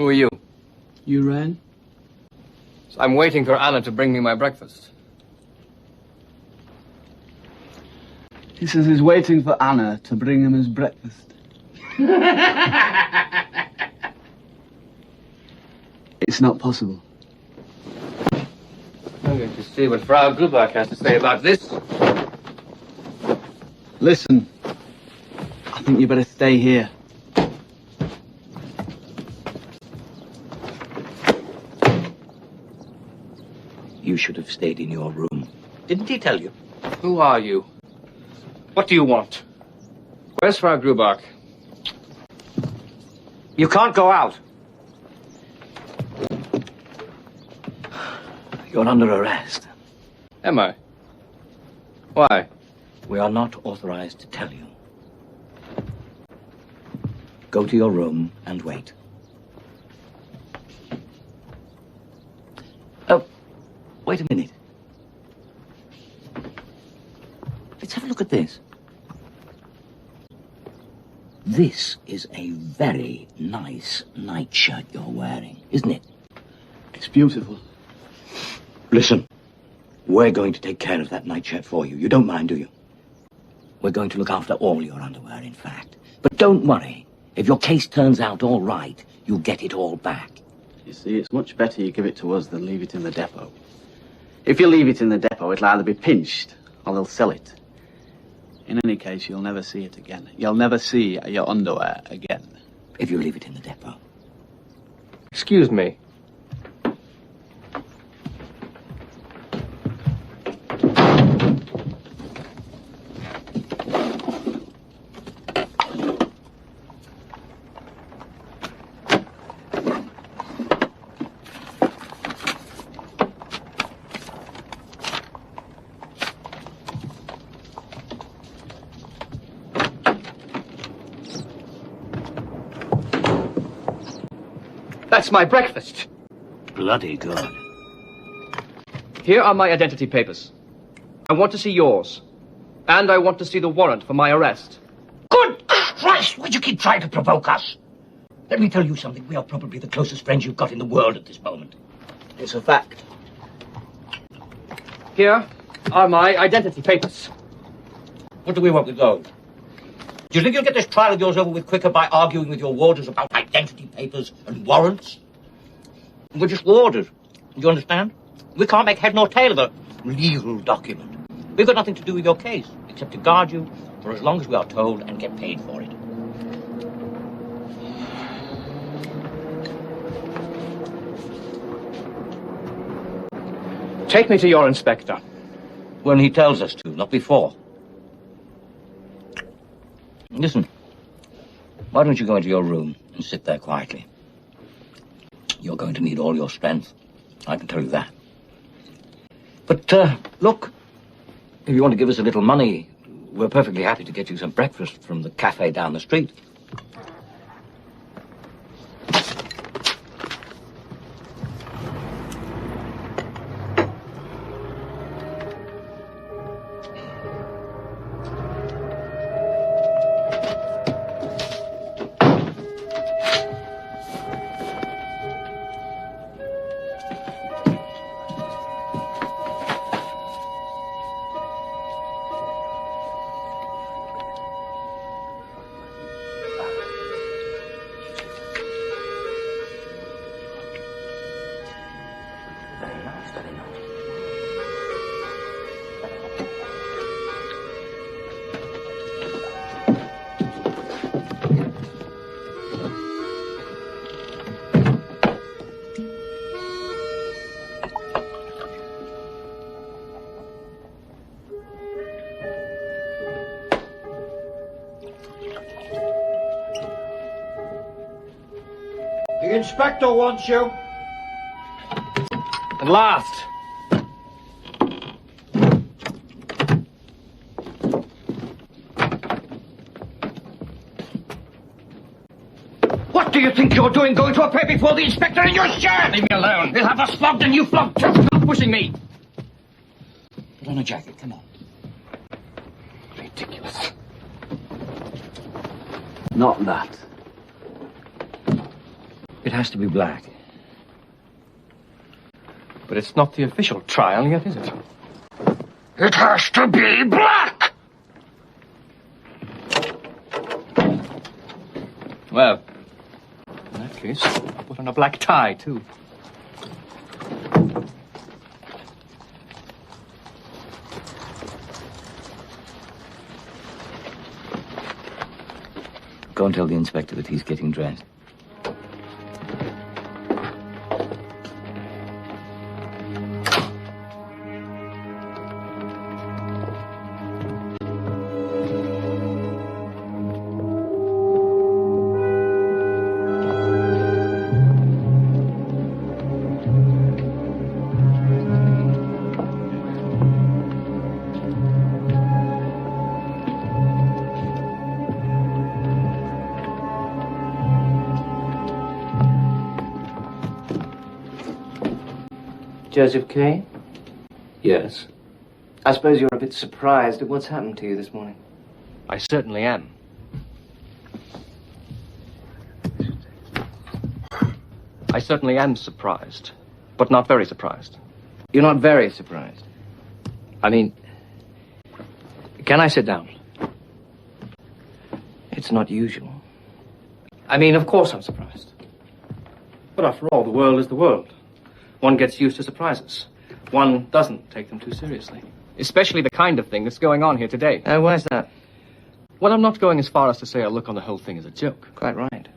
Who are you? You ran? So I'm waiting for Anna to bring me my breakfast. He says he's waiting for Anna to bring him his breakfast. It's not possible. I'm going to see what Frau Grubach has to say about this. Listen, I think you better stay here. You should have stayed in your room. Didn't he tell you? Who are you? What do you want? Where's Frau Grubach? You can't go out. You're under arrest. Am I? Why? We are not authorized to tell you. Go to your room and wait. Oh, wait a minute. Let's have a look at this. This is a very nice nightshirt you're wearing, isn't it? It's beautiful. Listen, we're going to take care of that nightshirt for you. You don't mind, do you? We're going to look after all your underwear, in fact. But don't worry. If your case turns out all right, you'll get it all back. You see, it's much better you give it to us than leave it in the depot. If you leave it in the depot, it'll either be pinched or they'll sell it. In any case, you'll never see it again. You'll never see your underwear again. If you leave it in the depot. Excuse me. That's my breakfast. Bloody good. Here are my identity papers. I want to see yours. And I want to see the warrant for my arrest. Good Christ! Why'd you keep trying to provoke us? Let me tell you something. We are probably the closest friends you've got in the world at this moment. It's a fact. Here are my identity papers. What do we want with those? Do you think you'll get this trial of yours over with quicker by arguing with your warders about identity papers and warrants? We're just warders. Do you understand? We can't make head nor tail of a legal document. We've got nothing to do with your case, except to guard you for as long as we are told and get paid for it. Take me to your inspector. When he tells us to, not before. Listen, why don't you go into your room and sit there quietly? You're going to need all your strength. I can tell you that. But, look, if you want to give us a little money, we're perfectly happy to get you some breakfast from the cafe down the street. The inspector wants you. At last. What do you think you're doing going to appear before the inspector in your shirt? Leave me alone. We'll have us flogged and you flogged too. Stop pushing me. Put on a jacket, come on. Ridiculous. Not that. It has to be black. But it's not the official trial yet, is it? It has to be black! Well, in that case, I'll put on a black tie, too. Go and tell the inspector that he's getting dressed. Joseph Kay? Yes, I suppose you're a bit surprised at what's happened to you this morning. I certainly am. I certainly am surprised, but not very surprised. You're not very surprised. I mean, can I sit down? It's not usual. I mean, of course I'm surprised. But after all, the world is the world. One gets used to surprises. One doesn't take them too seriously. Especially the kind of thing that's going on here today. Why's that? Well, I'm not going as far as to say I look on the whole thing as a joke. Quite right.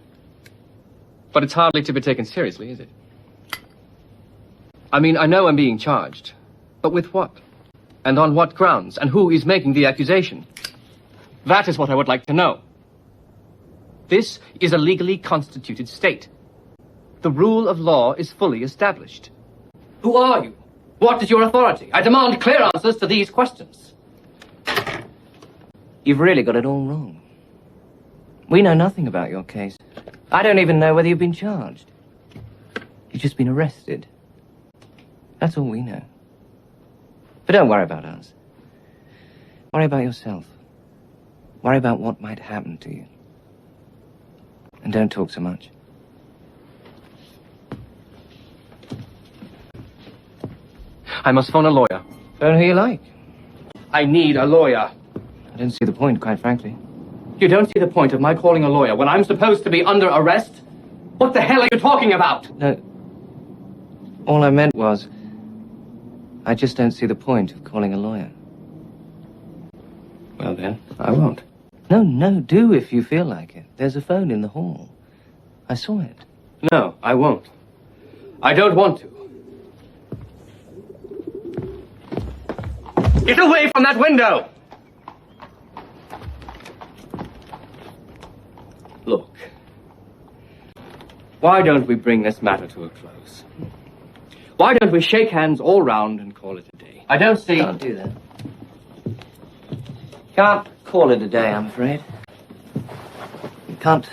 But it's hardly to be taken seriously, is it? I mean, I know I'm being charged. But with what? And on what grounds? And who is making the accusation? That is what I would like to know. This is a legally constituted state. The rule of law is fully established. Who are you? What is your authority? I demand clear answers to these questions. You've really got it all wrong. We know nothing about your case. I don't even know whether you've been charged. You've just been arrested. That's all we know. But don't worry about us. Worry about yourself. Worry about what might happen to you. And don't talk so much. I must phone a lawyer. Phone who you like. I need a lawyer. I don't see the point, quite frankly. You don't see the point of my calling a lawyer when I'm supposed to be under arrest? What the hell are you talking about? No. All I meant was, I just don't see the point of calling a lawyer. Well then, I won't. No, do if you feel like it. There's a phone in the hall. I saw it. No, I won't. I don't want to. Get away from that window! Look. Why don't we bring this matter to a close? Why don't we shake hands all round and call it a day? I don't see... Can't do that. Can't call it a day, I'm afraid. You can't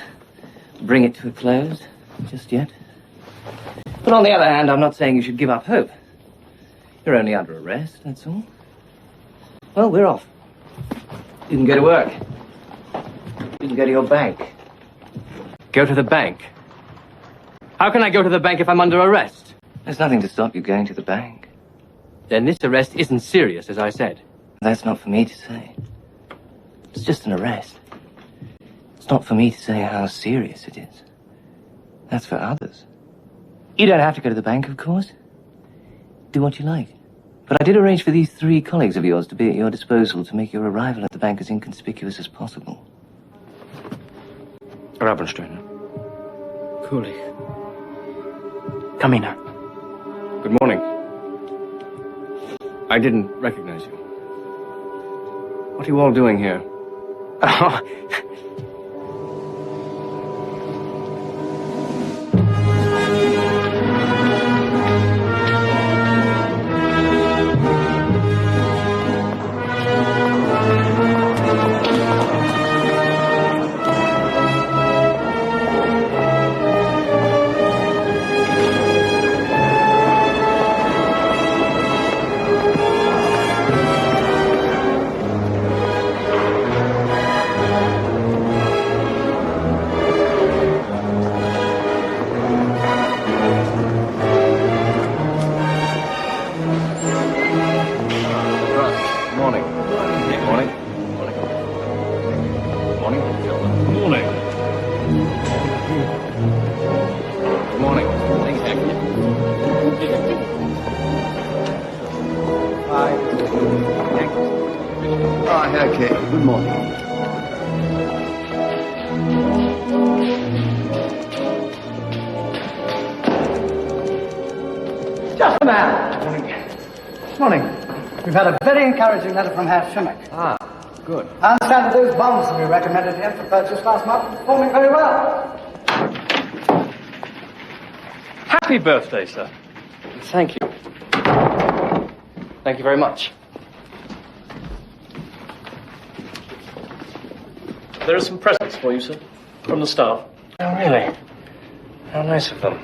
bring it to a close just yet. But on the other hand, I'm not saying you should give up hope. You're only under arrest, that's all. Well, we're off. You can go to work. You can go to your bank. Go to the bank? How can I go to the bank if I'm under arrest? There's nothing to stop you going to the bank. Then this arrest isn't serious, as I said. That's not for me to say. It's just an arrest. It's not for me to say how serious it is. That's for others. You don't have to go to the bank, of course. Do what you like. But I did arrange for these 3 colleagues of yours to be at your disposal to make your arrival at the bank as inconspicuous as possible. Rabensteiner. Kulich. Kamina. Good morning. I didn't recognize you. What are you all doing here? Oh, Morning. Morning. Morning. Morning. Morning. Hi. Okay. Good morning. Just a man. Morning. We've had a very encouraging letter from Herr Schimmick. Ah, good. I understand that those bonds that we recommended him for purchase last month are performing very well. Happy birthday, sir. Thank you. Thank you very much. There are some presents for you, sir, from the staff. Oh, really? How nice of them.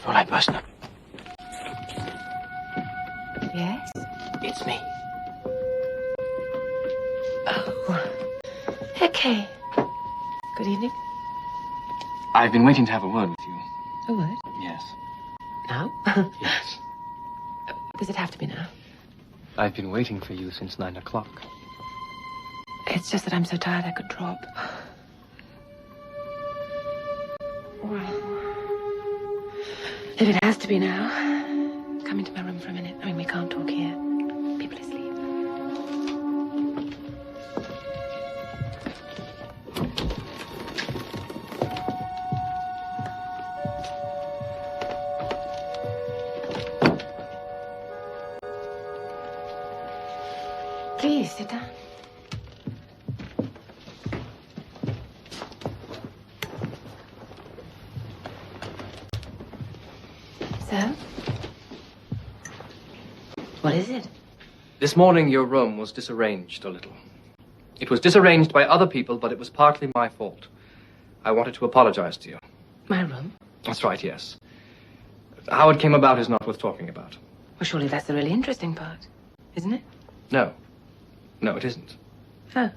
Fräulein Bössner. Yes? It's me. Oh. Okay. Good evening. I've been waiting to have a word with you. A word? Yes. Now? Yes. Does it have to be now? I've been waiting for you since 9 o'clock. It's just that I'm so tired I could drop. Well, if it has to be now, come into my room for a minute. I mean, we can't talk here. People are asleep. Please, sit down. So? What is it? This morning, your room was disarranged a little. It was disarranged by other people, but it was partly my fault. I wanted to apologize to you. My room? That's right, yes. How it came about is not worth talking about. Well, surely that's the really interesting part, isn't it? No. No, it isn't. Oh.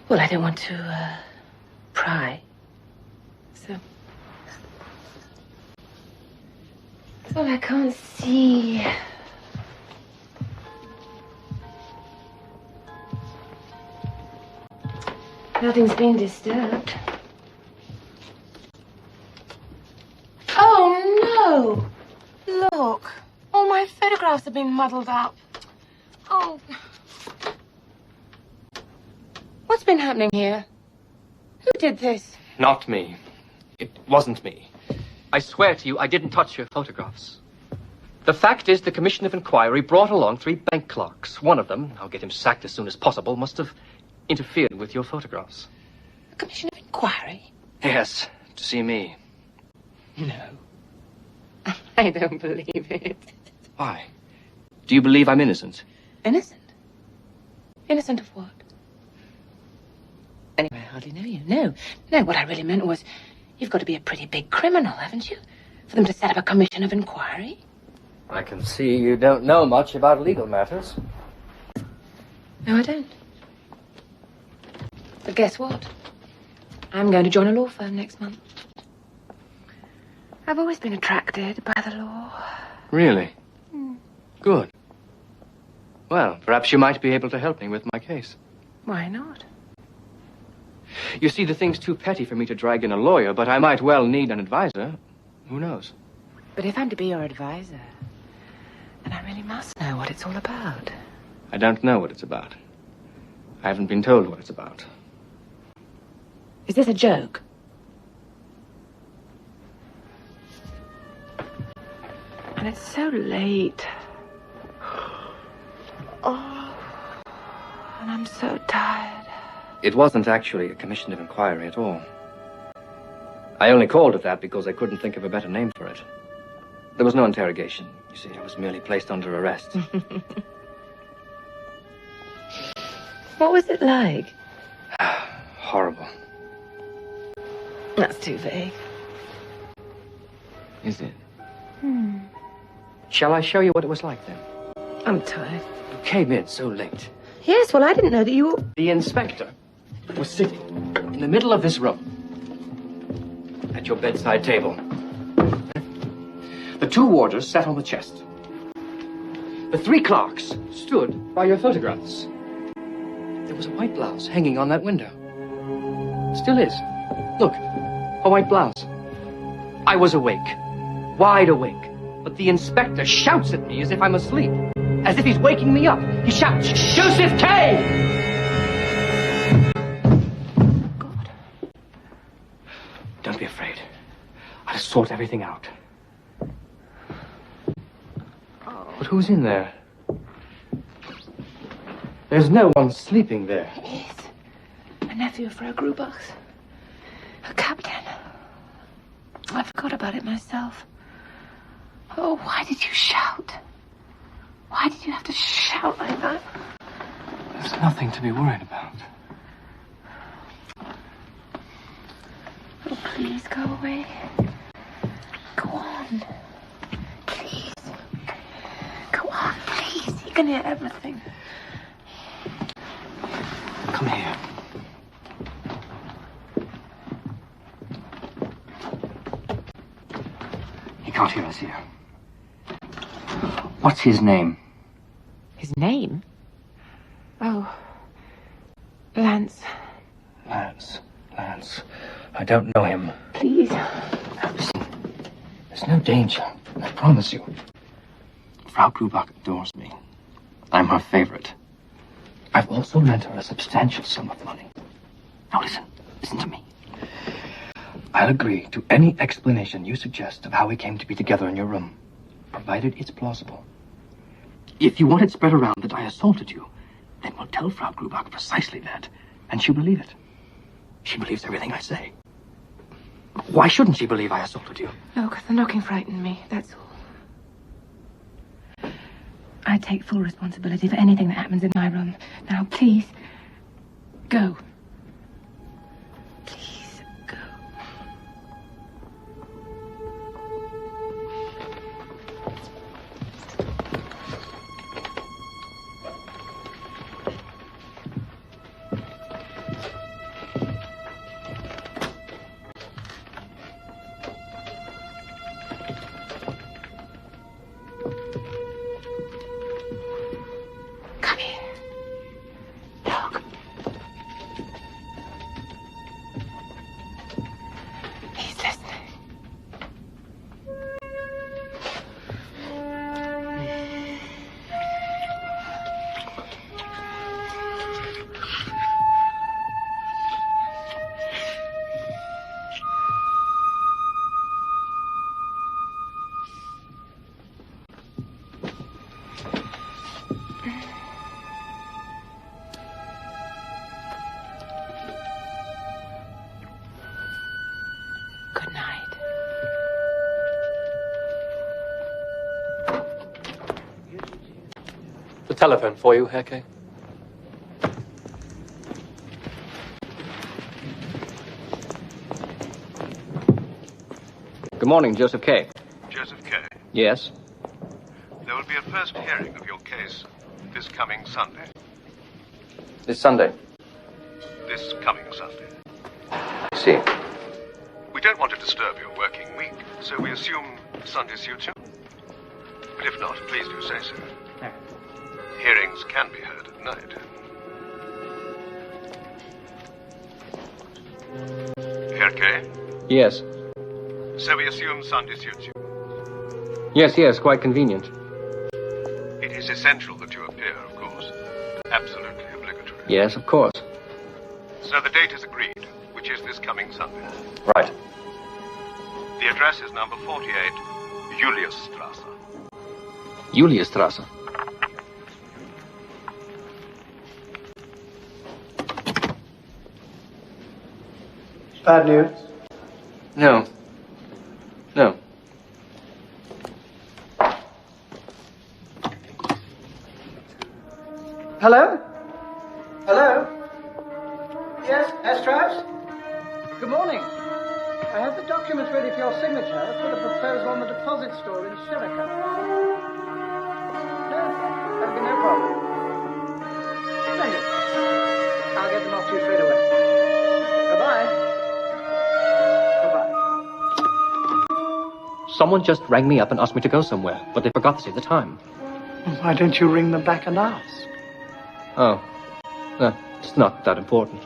Well, I don't want to, pry. So... Well, I can't see... Nothing's been disturbed. Oh, no! Look. All my photographs have been muddled up. Oh. What's been happening here? Who did this? Not me. It wasn't me. I swear to you, I didn't touch your photographs. The fact is, the Commission of Inquiry brought along 3 bank clerks. One of them, I'll get him sacked as soon as possible, must have interfered with your photographs. A commission of inquiry? Yes, to see me. No. I don't believe it. Why? Do you believe I'm innocent? Innocent? Innocent of what? Anyway, I hardly know you. No. No, what I really meant was, you've got to be a pretty big criminal, haven't you? For them to set up a commission of inquiry? I can see you don't know much about legal matters. No, I don't. But guess what? I'm going to join a law firm next month. I've always been attracted by the law. Really? Good. Well, perhaps you might be able to help me with my case. Why not? You see, the thing's too petty for me to drag in a lawyer, but I might well need an advisor. Who knows? But if I'm to be your advisor, then I really must know what it's all about. I don't know what it's about. I haven't been told what it's about. Is this a joke? And it's so late. Oh, and I'm so tired. It wasn't actually a commission of inquiry at all. I only called it that because I couldn't think of a better name for it. There was no interrogation. You see, I was merely placed under arrest. What was it like? Horrible. That's too vague. Is it? Shall I show you what it was like then? I'm tired. You came in so late. Yes, well, I didn't know that you were... The inspector was sitting in the middle of this room at your bedside table. The 2 warders sat on the chest. The 3 clerks stood by your photographs. There was a white blouse hanging on that window. Still is. Look, a white blouse. I was awake, wide awake, but the inspector shouts at me as if I'm asleep, as if he's waking me up. He shouts, "Joseph K!" God. Don't be afraid. I'll sort everything out. But who's in there? There's no one sleeping there. It is. My nephew, Frau Grubach's. A captain. I forgot about it myself. Oh, why did you shout? Why did you have to shout like that? There's nothing to be worried about. Oh, please go away. Go on. Please. Go on, please. He can hear everything. Come here. He can't hear us here. What's his name? His name? Oh. Lance. Lance. I don't know him. Please. Now, listen. There's no danger. I promise you. Frau Grubach adores me. I'm her favorite. I've also lent her a substantial sum of money. Now listen. Listen to me. I'll agree to any explanation you suggest of how we came to be together in your room, provided it's plausible. If you want it spread around that I assaulted you, then we'll tell Frau Grubach precisely that, and she'll believe it. She believes everything I say. Why shouldn't she believe I assaulted you? No, because the knocking frightened me, that's all. I take full responsibility for anything that happens in my room. Now, please, go. Please, go. Come here. Look. He's listening. Good night. The telephone for you, Herr K. Good morning, Joseph K. Joseph K. Yes? There will be a first hearing of your case this coming Sunday. This Sunday. This coming Sunday. I see. We don't want to disturb your working week, so we assume Sunday suits you. But if not, please do say so. Hearings can be heard at night. Herr K. Yes. So we assume Sunday suits you. Yes, quite convenient. It is essential that you appear, of course. Absolutely obligatory. Yes, of course. So the date is agreed, which is this coming Sunday. Right. The address is number 48, Juliusstrasse. Juliusstrasse. Bad news? No. No. Hello? Hello? Yes, Strauss? Good morning. I have the documents ready for your signature for the proposal on the deposit store in Sirica. No, that'll be no problem. Splendid. I'll get them off to you straight away. Bye-bye. Bye-bye. Someone just rang me up and asked me to go somewhere, but they forgot to say the time. Why don't you ring them back and ask? Oh. It's not that important.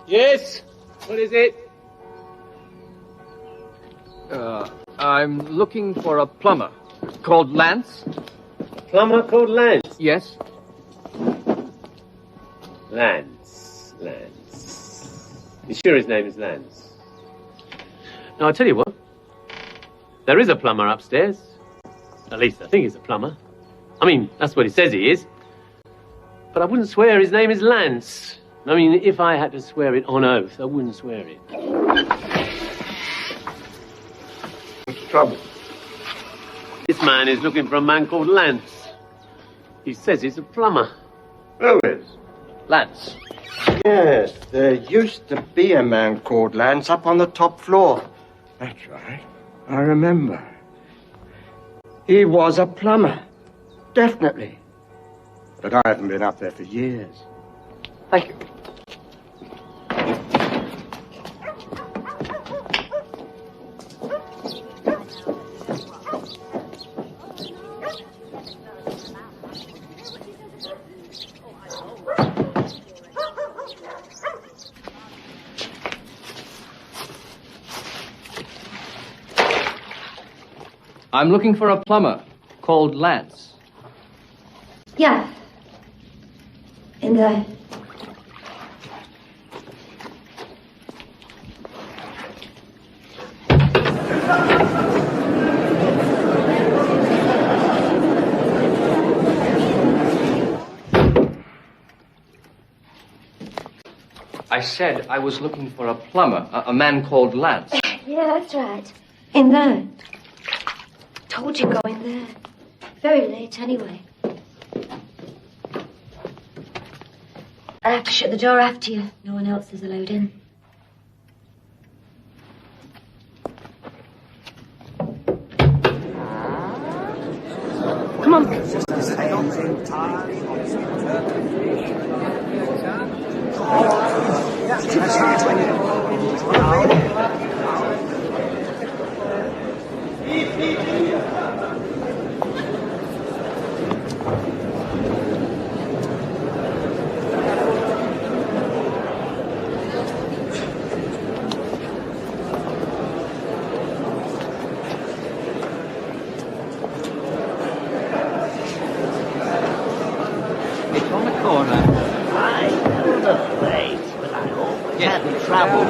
Yes? What is it? I'm looking for a plumber called Lance. Plumber called Lance? Yes. Lance. You sure his name is Lance? Now, I'll tell you what. There is a plumber upstairs. At least I think he's a plumber. I mean, that's what he says he is. But I wouldn't swear his name is Lance. I mean, if I had to swear it on oath, I wouldn't swear it. What's the trouble? This man is looking for a man called Lance. He says he's a plumber. Who is? Lance. Yes, there used to be a man called Lance up on the top floor. That's right. I remember. He was a plumber. Definitely. But I haven't been up there for years. Thank you. I'm looking for a plumber called Lance. Yeah. In there. I said I was looking for a plumber, a man called Lance. Yeah, that's right. In there. Told you go in there. Very late anyway. I have to shut the door after you. No one else is allowed in. Come on. can't travel.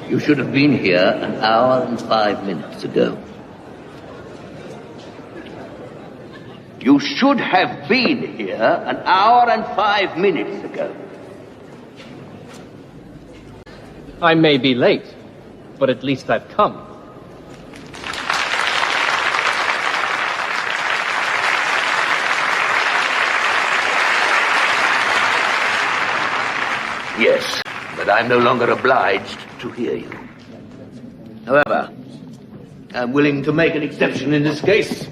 You should have been here an hour and 5 minutes ago. You should have been here an hour and 5 minutes ago. I may be late, but at least I've come. Yes, but I'm no longer obliged to hear you. However, I'm willing to make an exception in this case.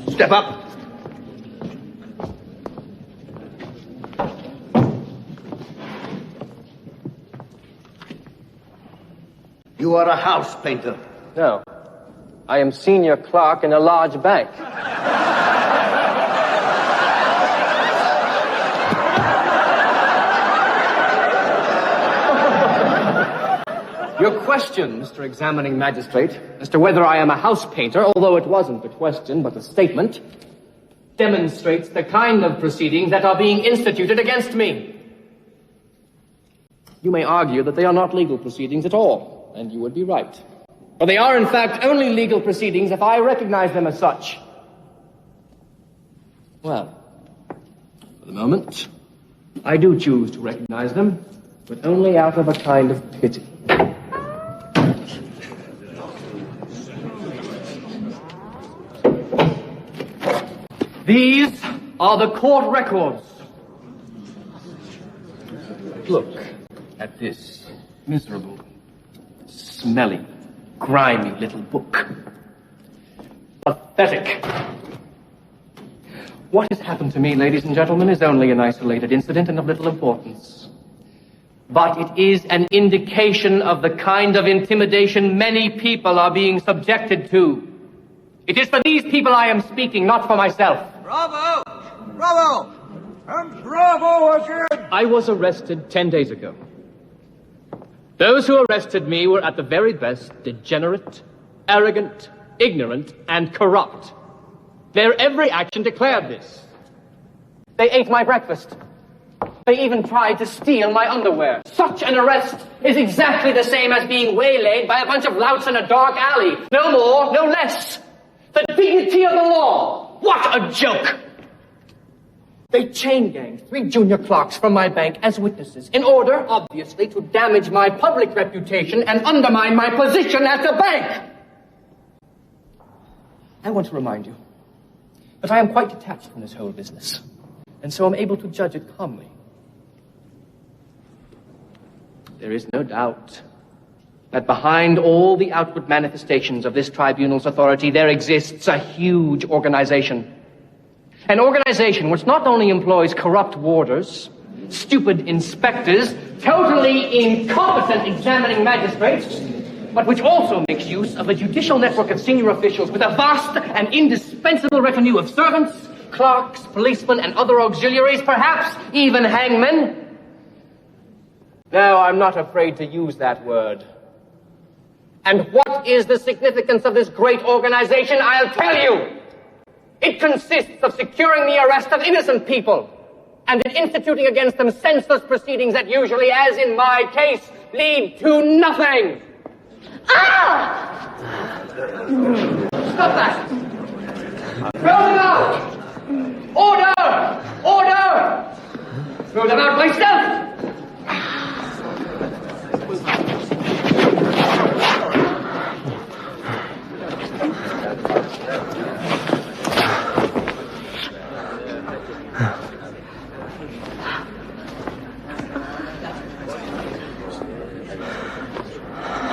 Step up. You are a house painter. No. I am senior clerk in a large bank. Your question, Mr. Examining Magistrate, as to whether I am a house painter, although it wasn't a question but a statement, demonstrates the kind of proceedings that are being instituted against me. You may argue that they are not legal proceedings at all, and you would be right. But they are, in fact, only legal proceedings if I recognize them as such. Well, for the moment, I do choose to recognize them, but only out of a kind of pity. These are the court records. Look at this miserable, smelly, grimy little book. Pathetic. What has happened to me, ladies and gentlemen, is only an isolated incident and of little importance. But it is an indication of the kind of intimidation many people are being subjected to. It is for these people I am speaking, not for myself. Bravo! Bravo! And bravo again! I was arrested 10 days ago. Those who arrested me were at the very best degenerate, arrogant, ignorant, and corrupt. Their every action declared this. They ate my breakfast. They even tried to steal my underwear. Such an arrest is exactly the same as being waylaid by a bunch of louts in a dark alley. No more, no less. The dignity of the law. What a joke! They chain-ganged 3 junior clerks from my bank as witnesses in order, obviously, to damage my public reputation and undermine my position at the bank. I want to remind you that I am quite detached from this whole business, and so I'm able to judge it calmly. There is no doubt that behind all the outward manifestations of this tribunal's authority, there exists a huge organization. An organization which not only employs corrupt warders, stupid inspectors, totally incompetent examining magistrates, but which also makes use of a judicial network of senior officials with a vast and indispensable retinue of servants, clerks, policemen, and other auxiliaries, perhaps even hangmen. No, I'm not afraid to use that word. And what is the significance of this great organization? I'll tell you. It consists of securing the arrest of innocent people and in instituting against them senseless proceedings that usually, as in my case, lead to nothing. Ah! Stop that! Throw them out! Order! Order! Throw them out myself!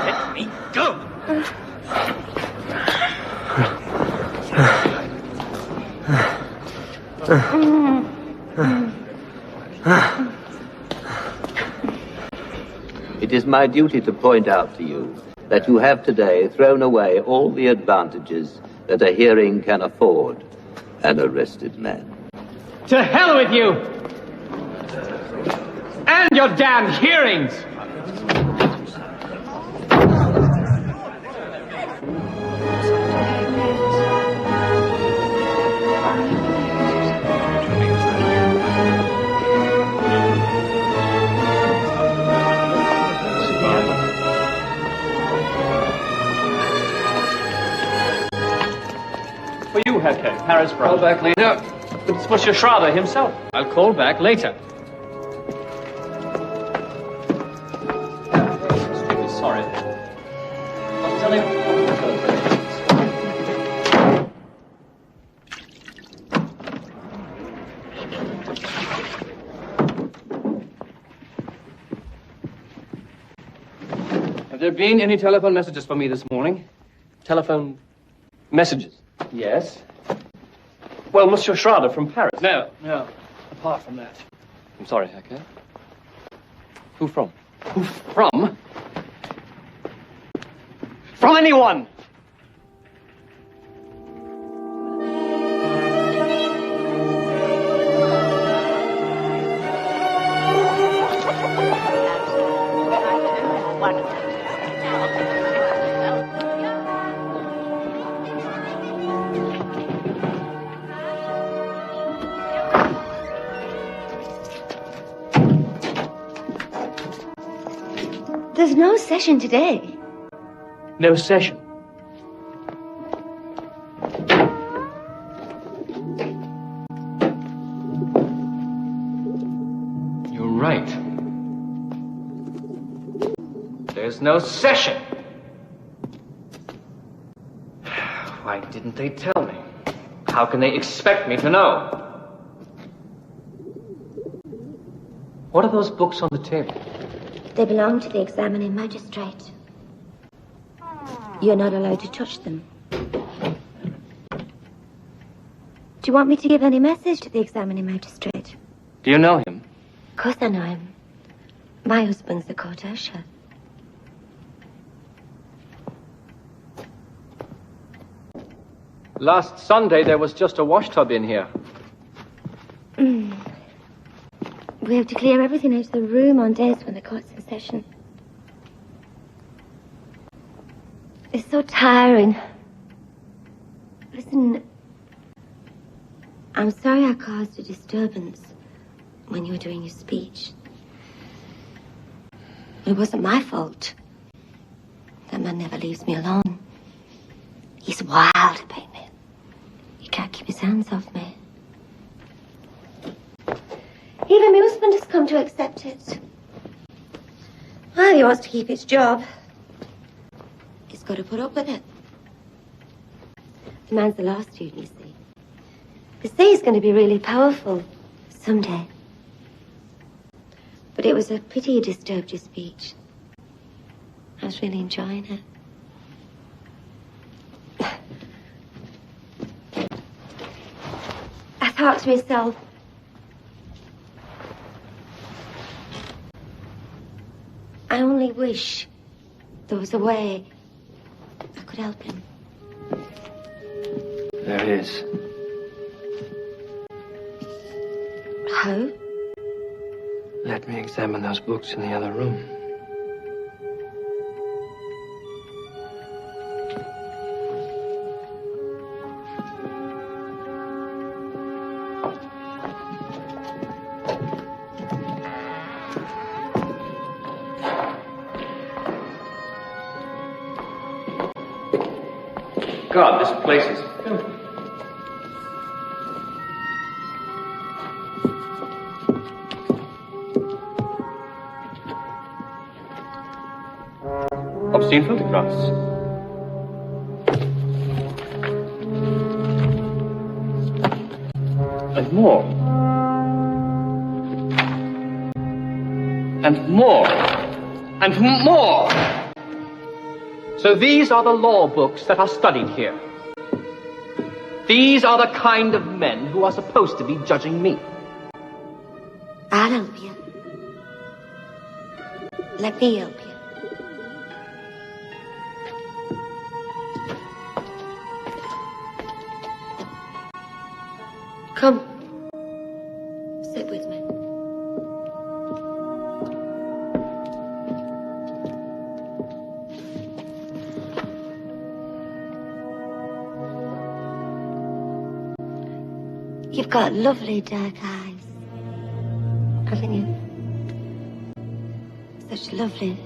Let me go! It is my duty to point out to you that you have today thrown away all the advantages that a hearing can afford an arrested man. To hell with you! And your damn hearings! For you, Herr K. Paris Call France. back later. But it's Monsieur Schrader himself. I'll call back later. Extremely sorry. I'll tell him. Have there been any telephone messages for me this morning? Telephone messages. Yes. Well, Monsieur Schrader from Paris. No. Apart from that. I'm sorry, Herr K. Who from? Who from? From anyone! There's no session today. No session. You're right. There's no session. Why didn't they tell me? How can they expect me to know? What are those books on the table? They belong to the examining magistrate. You're not allowed to touch them. Do you want me to give any message to the examining magistrate? Do you know him? Of course I know him. My husband's the court usher. Last Sunday, there was just a washtub in here. We have to clear everything out of the room on days when the court's in session. It's so tiring. Listen, I'm sorry I caused a disturbance when you were doing your speech. It wasn't my fault. That man never leaves me alone. He's wild about me. He can't keep his hands off me. Even my husband has come to accept it. Well, he wants to keep his job. He's got to put up with it. The man's a law student, you see. They say he's going to be really powerful someday. But it was a pity you disturbed your speech. I was really enjoying it. I thought to myself, I only wish there was a way I could help him. There is. How? Let me examine those books in the other room. God, this place is filthy. Obscene photographs. And more. And more. And more. So these are the law books that are studied here. These are the kind of men who are supposed to be judging me. I'll help you. Let me help you. Come. Sit with me. You've got lovely dark eyes, haven't you? Such lovely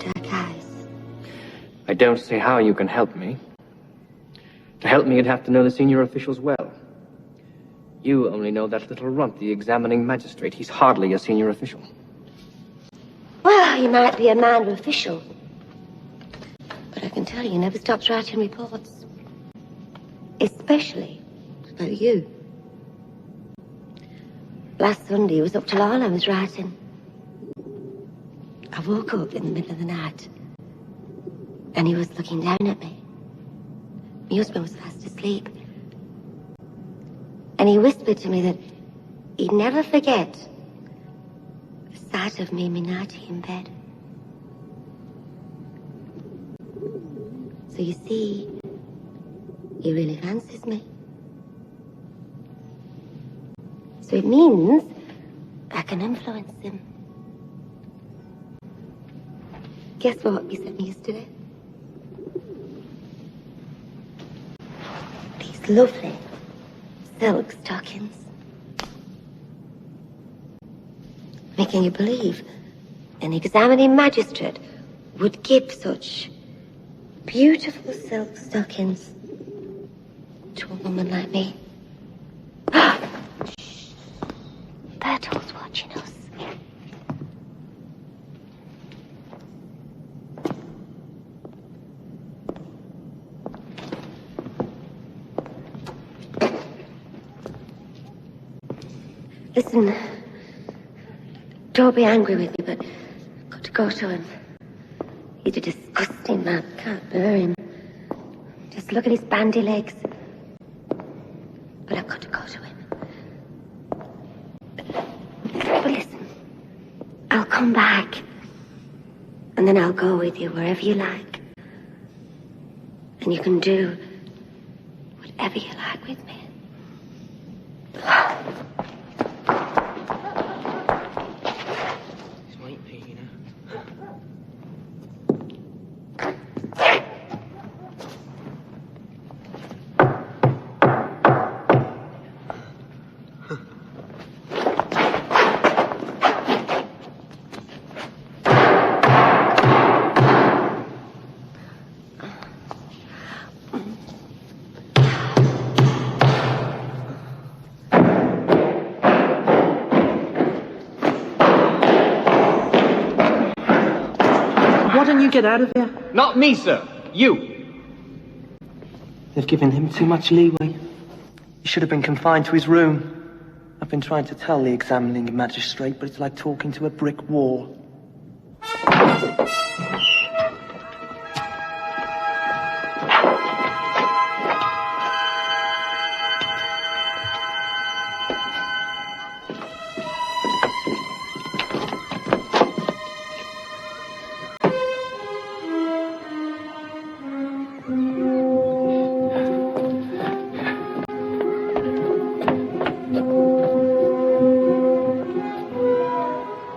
dark eyes. I don't see how you can help me. To help me, you'd have to know the senior officials well. You only know that little runt, the examining magistrate. He's hardly a senior official. Well, he might be a minor official. But I can tell you, he never stops writing reports. Especially about you. Last Sunday, he was up till all I was writing. I woke up in the middle of the night, and he was looking down at me. My husband was fast asleep. And he whispered to me that he'd never forget the sight of me and me nightie in bed. So you see, he really fancies me. So it means I can influence him. Guess what you sent me yesterday? These lovely silk stockings. Making you believe an examining magistrate would give such beautiful silk stockings to a woman like me. Shh. Bertolt's watching us. Listen, don't be angry with me, but I've got to go to him. He's a disgusting man. Can't bear him. Just look at his bandy legs. But I've got to go to him. But listen, I'll come back. And then I'll go with you wherever you like. And you can do whatever you like with me. Why don't you get out of here? Not me, sir. You. They've given him too much leeway. He should have been confined to his room. I've been trying to tell the examining magistrate, but it's like talking to a brick wall.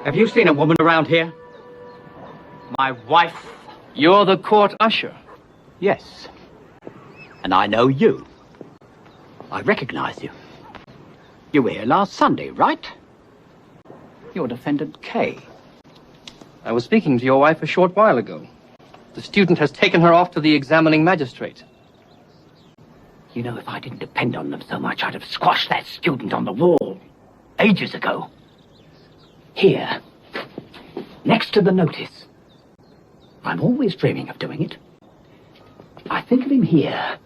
Have you seen a woman around here? My wife? You're the court usher. Yes. And I know you. I recognize you. You were here last Sunday, right? You're Defendant K. I was speaking to your wife a short while ago. The student has taken her off to the examining magistrate. You know, if I didn't depend on them so much, I'd have squashed that student on the wall ages ago. Here, next to the notice. I'm always dreaming of doing it. I think of him here.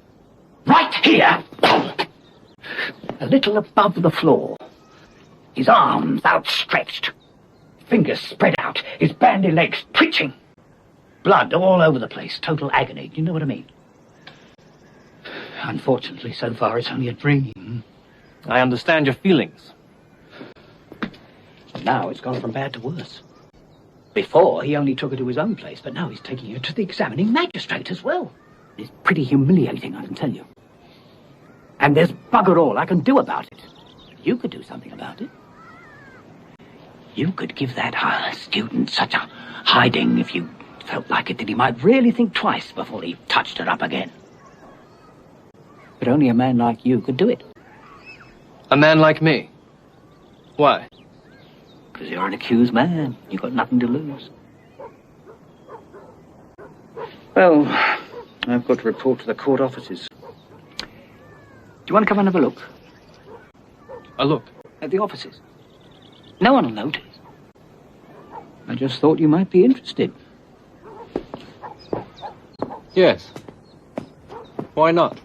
Right here! A little above the floor. His arms outstretched. Fingers spread out. His bandy legs twitching. Blood all over the place. Total agony. Do you know what I mean? Unfortunately, so far, it's only a dream. I understand your feelings. Now it's gone from bad to worse. Before, he only took her to his own place, but now he's taking her to the examining magistrate as well. It's pretty humiliating, I can tell you. And there's bugger all I can do about it. You could do something about it. You could give that student such a hiding if you felt like it that he might really think twice before he touched her up again. But only a man like you could do it. A man like me? Why? Because you're an accused man. You've got nothing to lose. Well, I've got to report to the court officers. you want to come and have a look? A look? At the offices. No one will notice. I just thought you might be interested. Yes. Why not?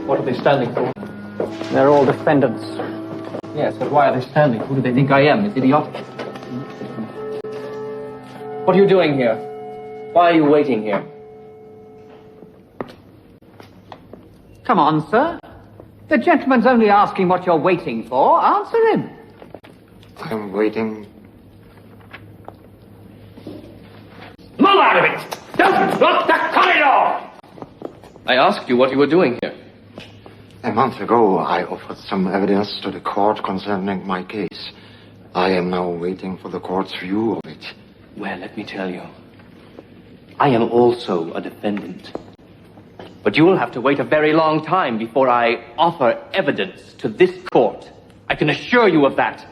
What are they standing for? They're all defendants. Yes, but why are they standing? Who do they think I am? It's idiotic. What are you doing here? Why are you waiting here? Come on, sir. The gentleman's only asking what you're waiting for. Answer him. I'm waiting. Move out of it! Don't block the corridor! I asked you what you were doing here. A month ago, I offered some evidence to the court concerning my case. I am now waiting for the court's view of it. Well, let me tell you. I am also a defendant. But you will have to wait a very long time before I offer evidence to this court. I can assure you of that.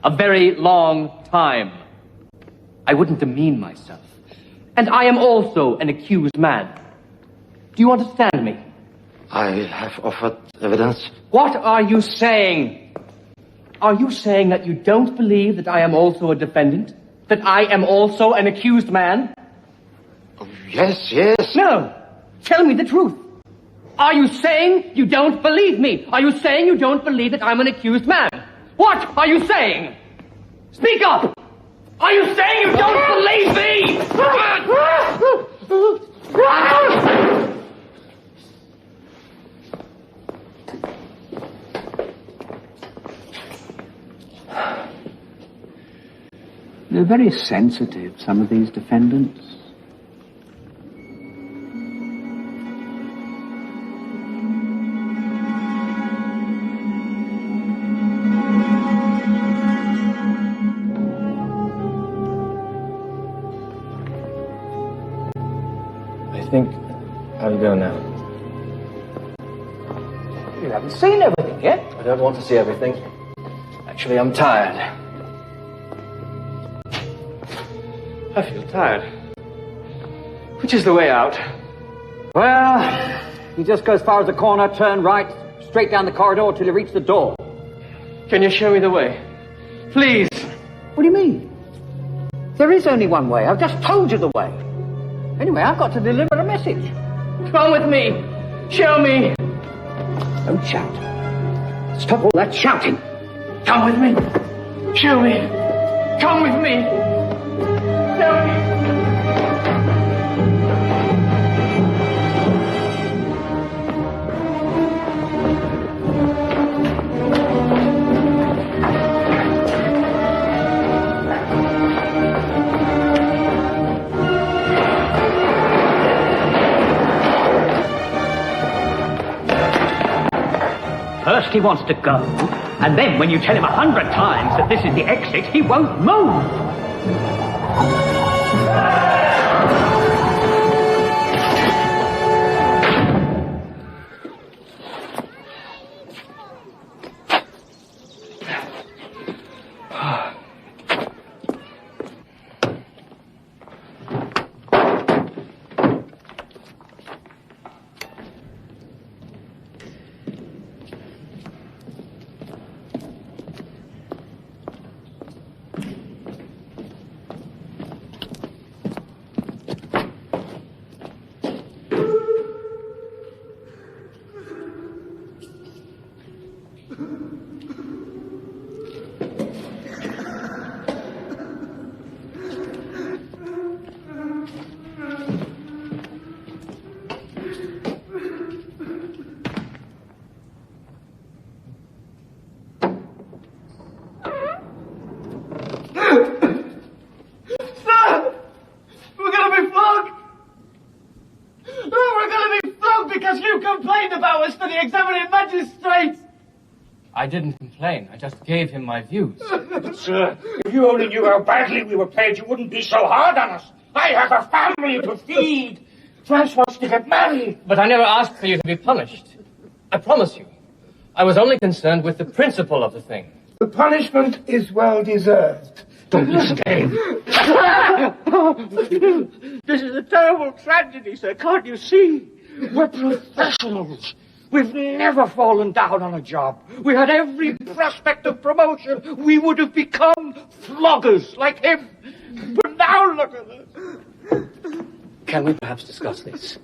A very long time. I wouldn't demean myself. And I am also an accused man. Do you understand me? I have offered evidence. What are you saying? Are you saying that you don't believe that I am also a defendant? That I am also an accused man? Oh, yes, yes. No! Tell me the truth. Are you saying you don't believe me? Are you saying you don't believe that I'm an accused man? What are you saying? Speak up! Are you saying you don't believe me? They're very sensitive, some of these defendants. I think I'll go now. You haven't seen everything yet. I don't want to see everything. Actually, I'm tired. I feel tired. Which is the way out? Well, you just go as far as the corner, turn right, straight down the corridor till you reach the door. Can you show me the way? Please. What do you mean? There is only one way. I've just told you the way. Anyway, I've got to deliver a message. Come with me. Show me. Don't shout. Stop all that shouting. Come with me. Show me. Come with me. Show me. First he wants to go, and then when you tell him 100 times that this is the exit, he won't move. I didn't complain. I just gave him my views. But, sir, if you only knew how badly we were paid, you wouldn't be so hard on us. I have a family to feed. France wants to get married. But I never asked for you to be punished. I promise you. I was only concerned with the principle of the thing. The punishment is well deserved. Don't listen to him. This is a terrible tragedy, sir. Can't you see? We're professionals. We've never fallen down on a job. We had every prospect of promotion. We would have become floggers like him. But now look at us. Can we perhaps discuss this?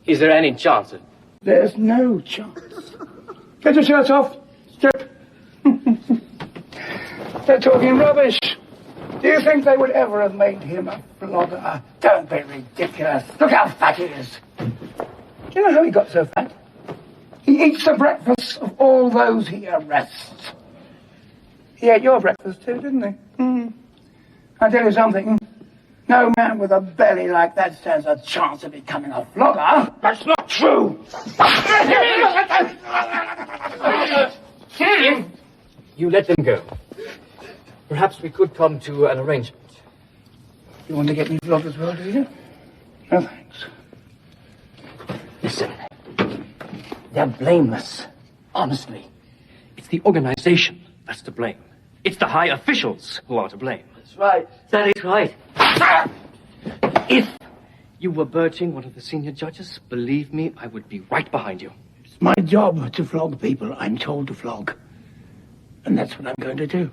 Is there any chance of... There's no chance. Get your shirts off. Strip. They're talking rubbish. Do you think they would ever have made him a flogger? Don't be ridiculous. Look how fat he is. Do you know how he got so fat? He eats the breakfasts of all those he arrests. He ate your breakfast too, didn't he? I'll tell you something. No man with a belly like that stands a chance of becoming a flogger. That's not true. You let them go. Perhaps we could come to an arrangement. You want to get me flogged as well, do you? No, thanks. Listen. They're blameless. Honestly. It's the organization that's to blame. It's the high officials who are to blame. That's right. That is right. If you were Birching, one of the senior judges, believe me, I would be right behind you. It's my job to flog people I'm told to flog. And that's what I'm going to do.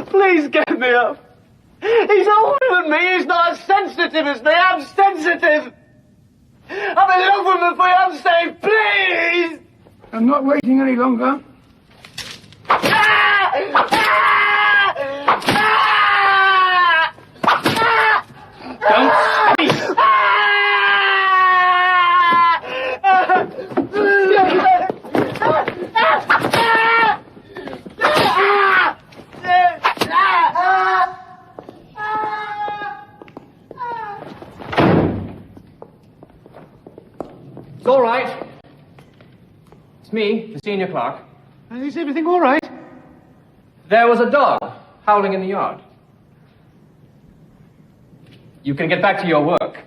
Please get me up. He's older than me. He's not as sensitive as me. I'm sensitive. I'm in love with my fiancée. Please. I'm not waiting any longer. Don't speak. It's all right. It's me, the senior clerk. Is everything all right? There was a dog howling in the yard. You can get back to your work.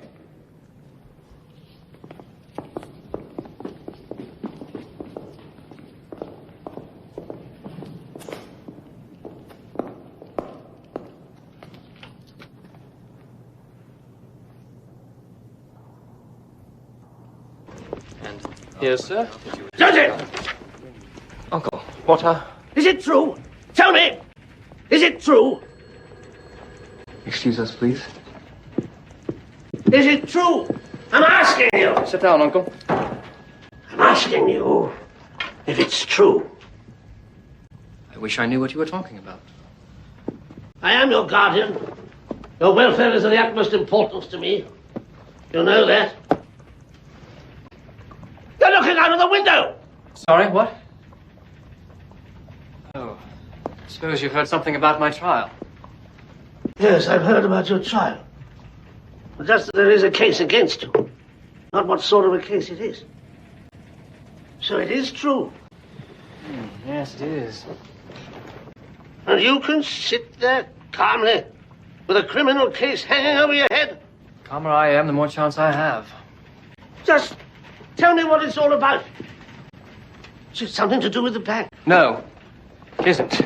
Yes, sir. Does it? Uncle, what Is it true? Tell me. Is it true? Excuse us, please. Is it true? I'm asking you. Sit down, Uncle. I'm asking you if it's true. I wish I knew what you were talking about. I am your guardian. Your welfare is of the utmost importance to me. You know that. You're looking out of the window. Sorry, what? Oh, I suppose you've heard something about my trial. Yes, I've heard about your trial. But just that there is a case against you. Not what sort of a case it is. So it is true. Yes, it is. And you can sit there calmly with a criminal case hanging over your head. The calmer I am, the more chance I have. Just tell me what it's all about. Is it something to do with the bank? No, it isn't.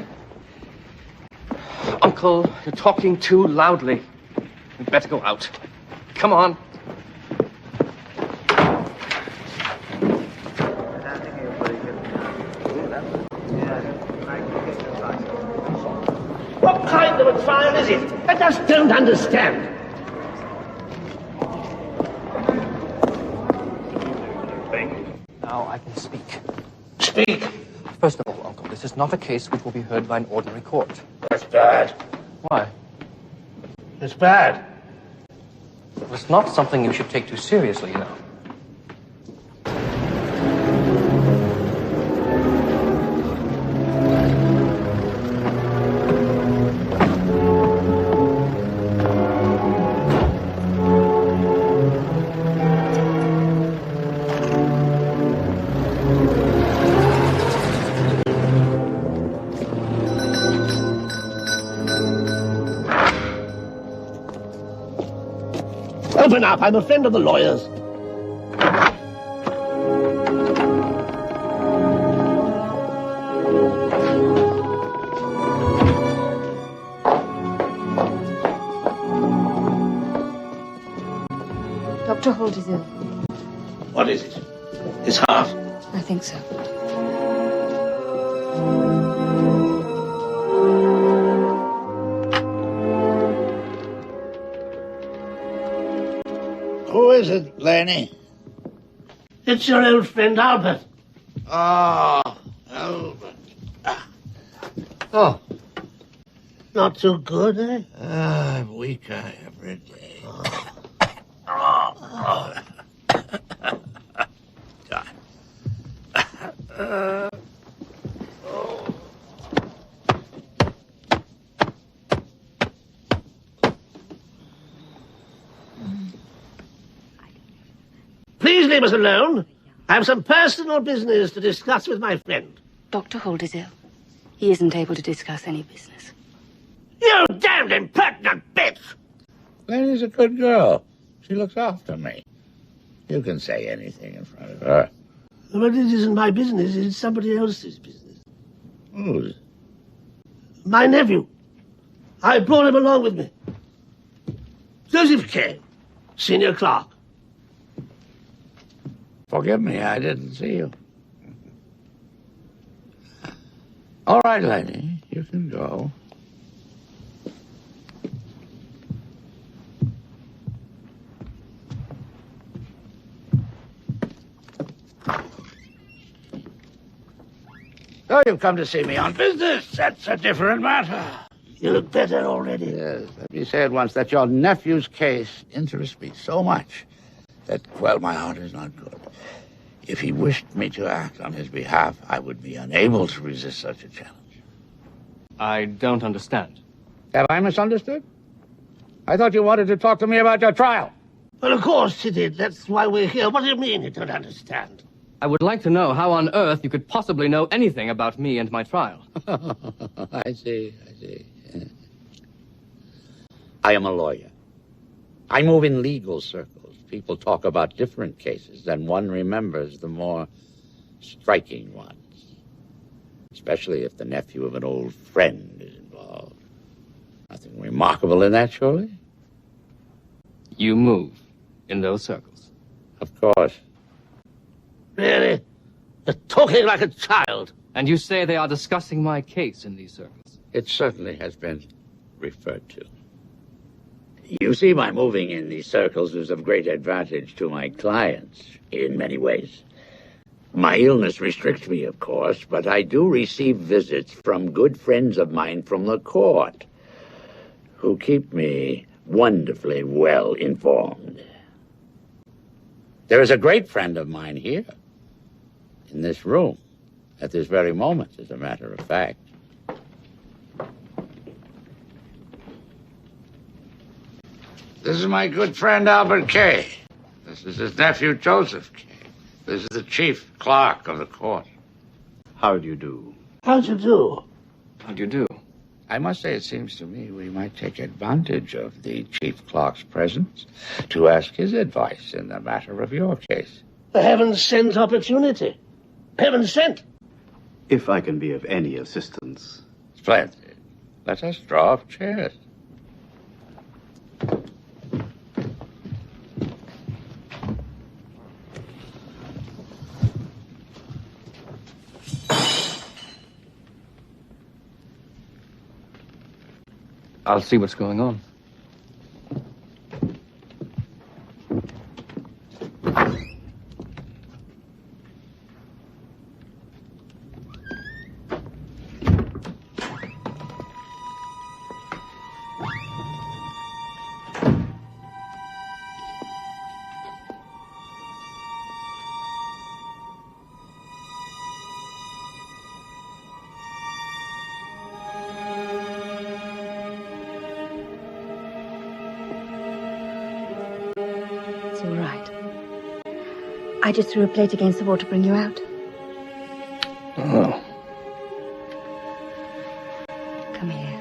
Uncle, you're talking too loudly. We'd better go out. Come on. What kind of a trial is it? I just don't understand. Now I can speak. Speak. First of all, Uncle, this is not a case which will be heard by an ordinary court. That's bad. Why? It's bad. It's not something you should take too seriously, you know. Open up. I'm a friend of the lawyers. Dr. Holt is ill. What is it? His heart. I think so. Who is it, Laney? It's your old friend Albert. Oh, Albert. Oh. Not too good, eh? I'm weaker every day. Please leave us alone. I have some personal business to discuss with my friend. Dr. Holt is ill. He isn't able to discuss any business. You damned impertinent bitch! Laney's a good girl. She looks after me. You can say anything in front of her. But it isn't my business, it's somebody else's business. Whose? My nephew. I brought him along with me. Joseph K., senior clerk. Forgive me, I didn't see you. All right, Laney, you can go. Oh, you've come to see me on business. That's a different matter. You look better already. Yes, let me say at once that your nephew's case interests me so much that, well, my heart is not good. If he wished me to act on his behalf, I would be unable to resist such a challenge. I don't understand. Have I misunderstood? I thought you wanted to talk to me about your trial. Well, of course he did. That's why we're here. What do you mean you don't understand? I would like to know how on earth you could possibly know anything about me and my trial. I see. I am a lawyer. I move in legal circles. People talk about different cases, and one remembers the more striking ones. Especially if the nephew of an old friend is involved. Nothing remarkable in that, surely? You move in those circles. Of course. Really? You're talking like a child. And you say they are discussing my case in these circles? It certainly has been referred to. You see, my moving in these circles is of great advantage to my clients in many ways. My illness restricts me, of course, but I do receive visits from good friends of mine from the court who keep me wonderfully well informed. There is a great friend of mine here, in this room, at this very moment, as a matter of fact. This is my good friend Albert Kay. This is his nephew Joseph Kay. This is the chief clerk of the court. How do you do? How'd you do? How do you do? I must say, it seems to me we might take advantage of the chief clerk's presence to ask his advice in the matter of your case. A heaven-sent opportunity. Heaven sent. If I can be of any assistance. Splendid. Let us draw up chairs. I'll see what's going on. It's all right. I just threw a plate against the wall to bring you out. Oh. Come here.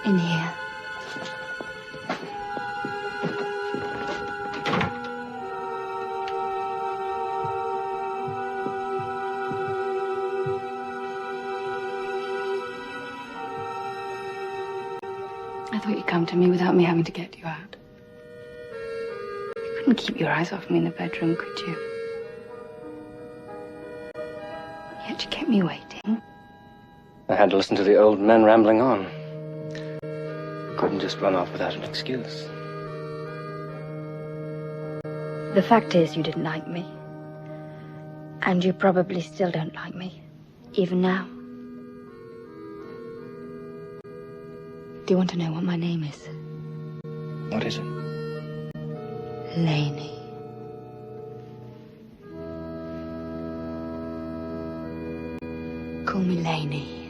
In here. I thought you'd come to me without me having to get you out. You couldn't keep your eyes off me in the bedroom, could you? Yet you kept me waiting. I had to listen to the old men rambling on. Couldn't just run off without an excuse. The fact is, you didn't like me. And you probably still don't like me. Even now. Do you want to know what my name is? What is it? Laney. Call me Laney.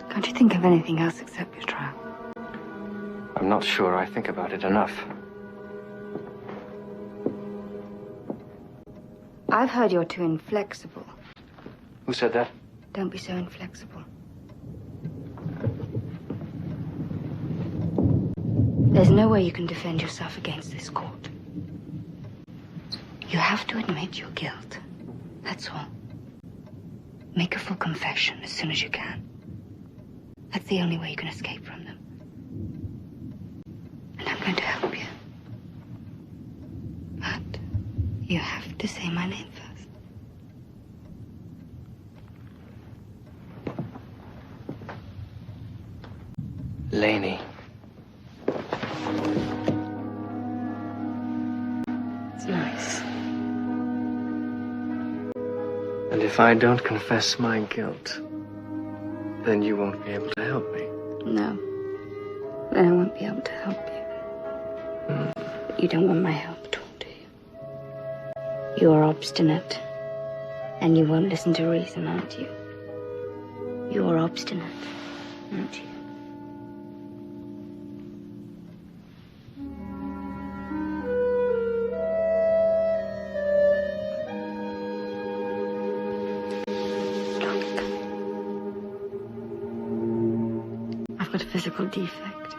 Can't you think of anything else except your trial? I'm not sure I think about it enough. I've heard you're too inflexible. Who said that? Don't be so inflexible. There's no way you can defend yourself against this court. You have to admit your guilt. That's all. Make a full confession as soon as you can. That's the only way you can escape from them. And I'm going to help you. But you have to say my name first. Laney. It's nice. And if I don't confess my guilt, then you won't be able to help me. No. Then I won't be able to help you. But you don't want my help at all, do you? You are obstinate. And you won't listen to reason, aren't you? You are obstinate, aren't you? I've got a physical defect.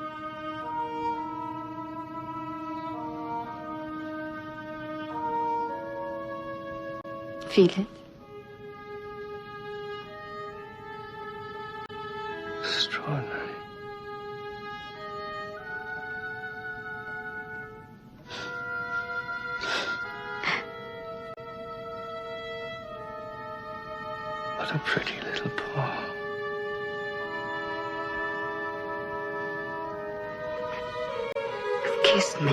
Feel it? Extraordinary. What a pretty little paw. Kiss me.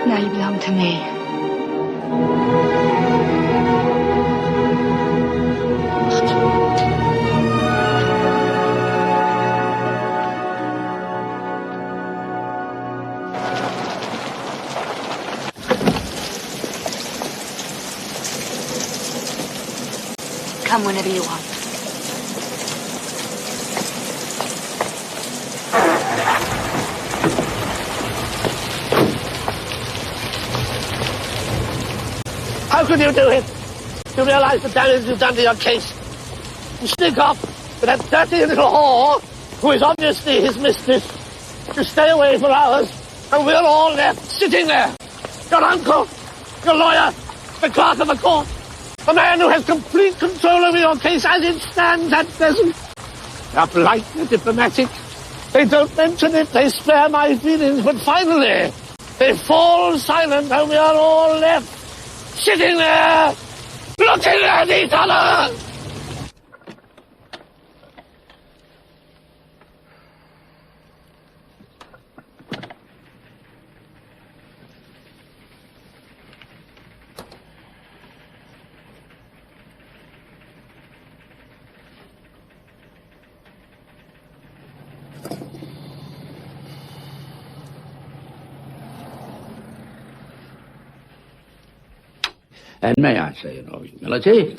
Now you belong to me. Come whenever you want. How could you do it? You realize the damage you've done to your case. You sneak off with that dirty little whore, who is obviously his mistress. You stay away for hours, and we're all left sitting there. Your uncle, your lawyer, the clerk of the court, a man who has complete control over your case as it stands at present. They're polite, they're diplomatic. They don't mention it, they spare my feelings, but finally, they fall silent and we are all left sitting there, looking at each other. And may I say in all humility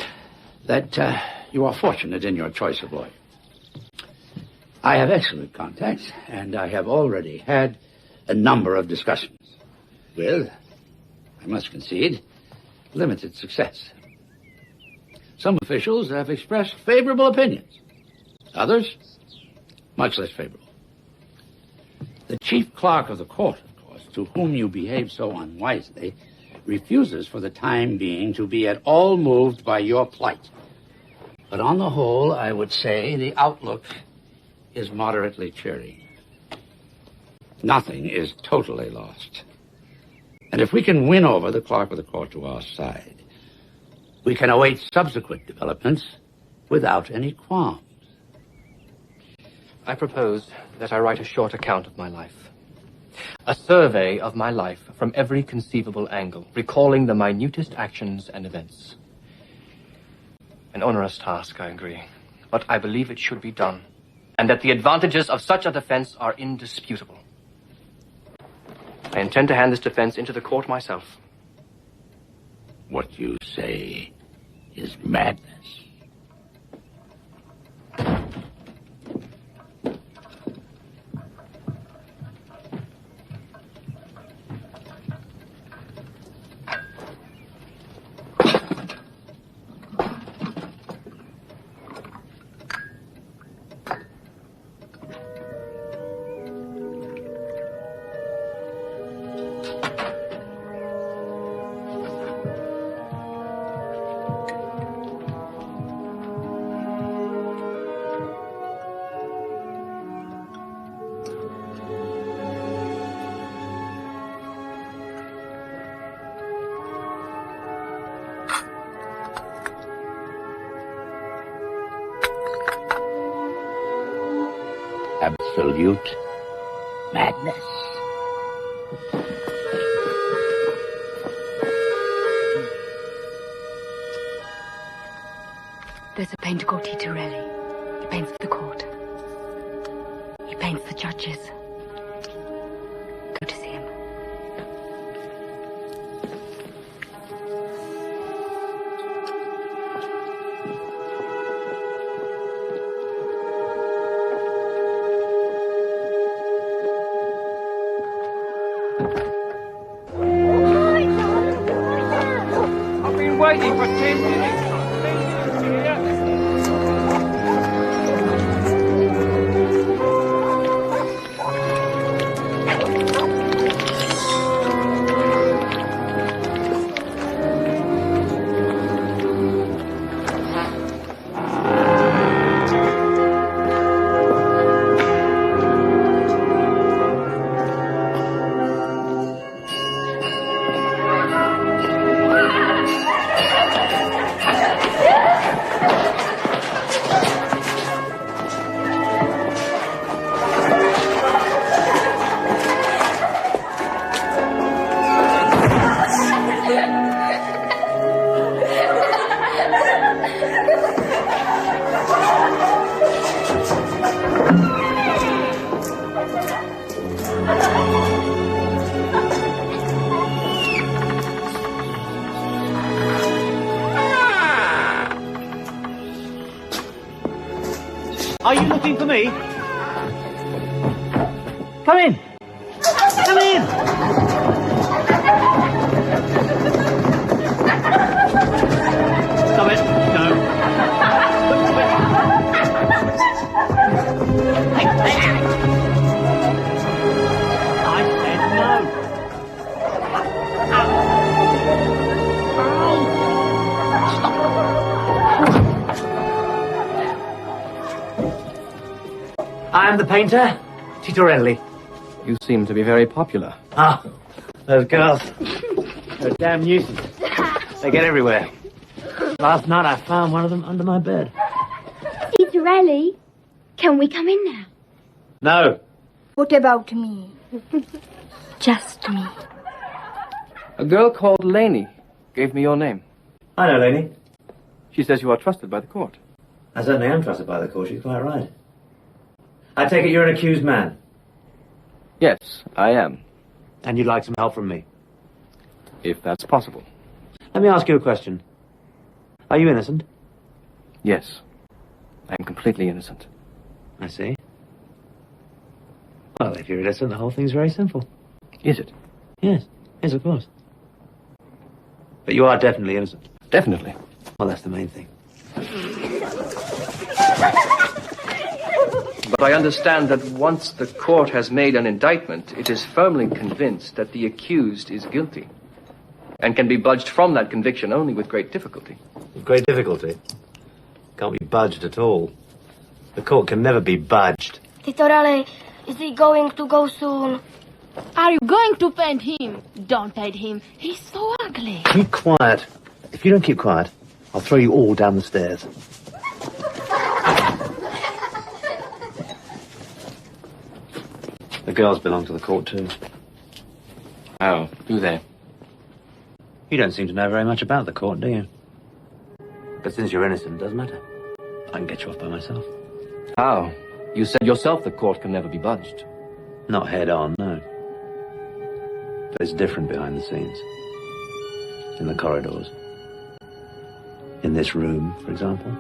that you are fortunate in your choice of lawyer. I have excellent contacts, and I have already had a number of discussions with, I must concede, limited success. Some officials have expressed favorable opinions. Others, much less favorable. The chief clerk of the court, of course, to whom you behave so unwisely, refuses for the time being to be at all moved by your plight. But on the whole, I would say the outlook is moderately cheery. Nothing is totally lost. And if we can win over the clerk of the court to our side, we can await subsequent developments without any qualms. I propose that I write a short account of my life. A survey of my life from every conceivable angle, recalling the minutest actions and events. An onerous task, I agree, but I believe it should be done, and that the advantages of such a defense are indisputable. I intend to hand this defense into the court myself. What you say is madness. Absolute madness. There's a painter called TRST. He paints for the court. He paints the judges. Go to see him. I've been waiting for 10 minutes. Are you looking for me? Come in. Come in. Stop it. No. Hey, hey. I said no. I am the painter, TRST. You seem to be very popular. Ah, those girls. They're a damn nuisance. They get everywhere. Last night I found one of them under my bed. TRST, can we come in now? No. What about me? Just me. A girl called Laney gave me your name. I know Laney. She says you are trusted by the court. I certainly am trusted by the court. She's quite right. I take it you're an accused man. Yes, I am. And you'd like some help from me? If that's possible. Let me ask you a question. Are you innocent? Yes. I am completely innocent. I see. Well, if you're innocent, the whole thing's very simple. Is it? Yes. Yes, of course. But you are definitely innocent. Definitely. Well, that's the main thing. But I understand that once the court has made an indictment, it is firmly convinced that the accused is guilty, and can be budged from that conviction only with great difficulty. With great difficulty? Can't be budged at all. The court can never be budged. Titorale, is he going to go soon? Are you going to paint him? Don't paint him. He's so ugly. Keep quiet. If you don't keep quiet, I'll throw you all down the stairs. The girls belong to the court, too. Oh, do they? You don't seem to know very much about the court, do you? But since you're innocent, it doesn't matter. I can get you off by myself. How? You said yourself the court can never be budged. Not head on, no. But it's different behind the scenes. In the corridors. In this room, for example.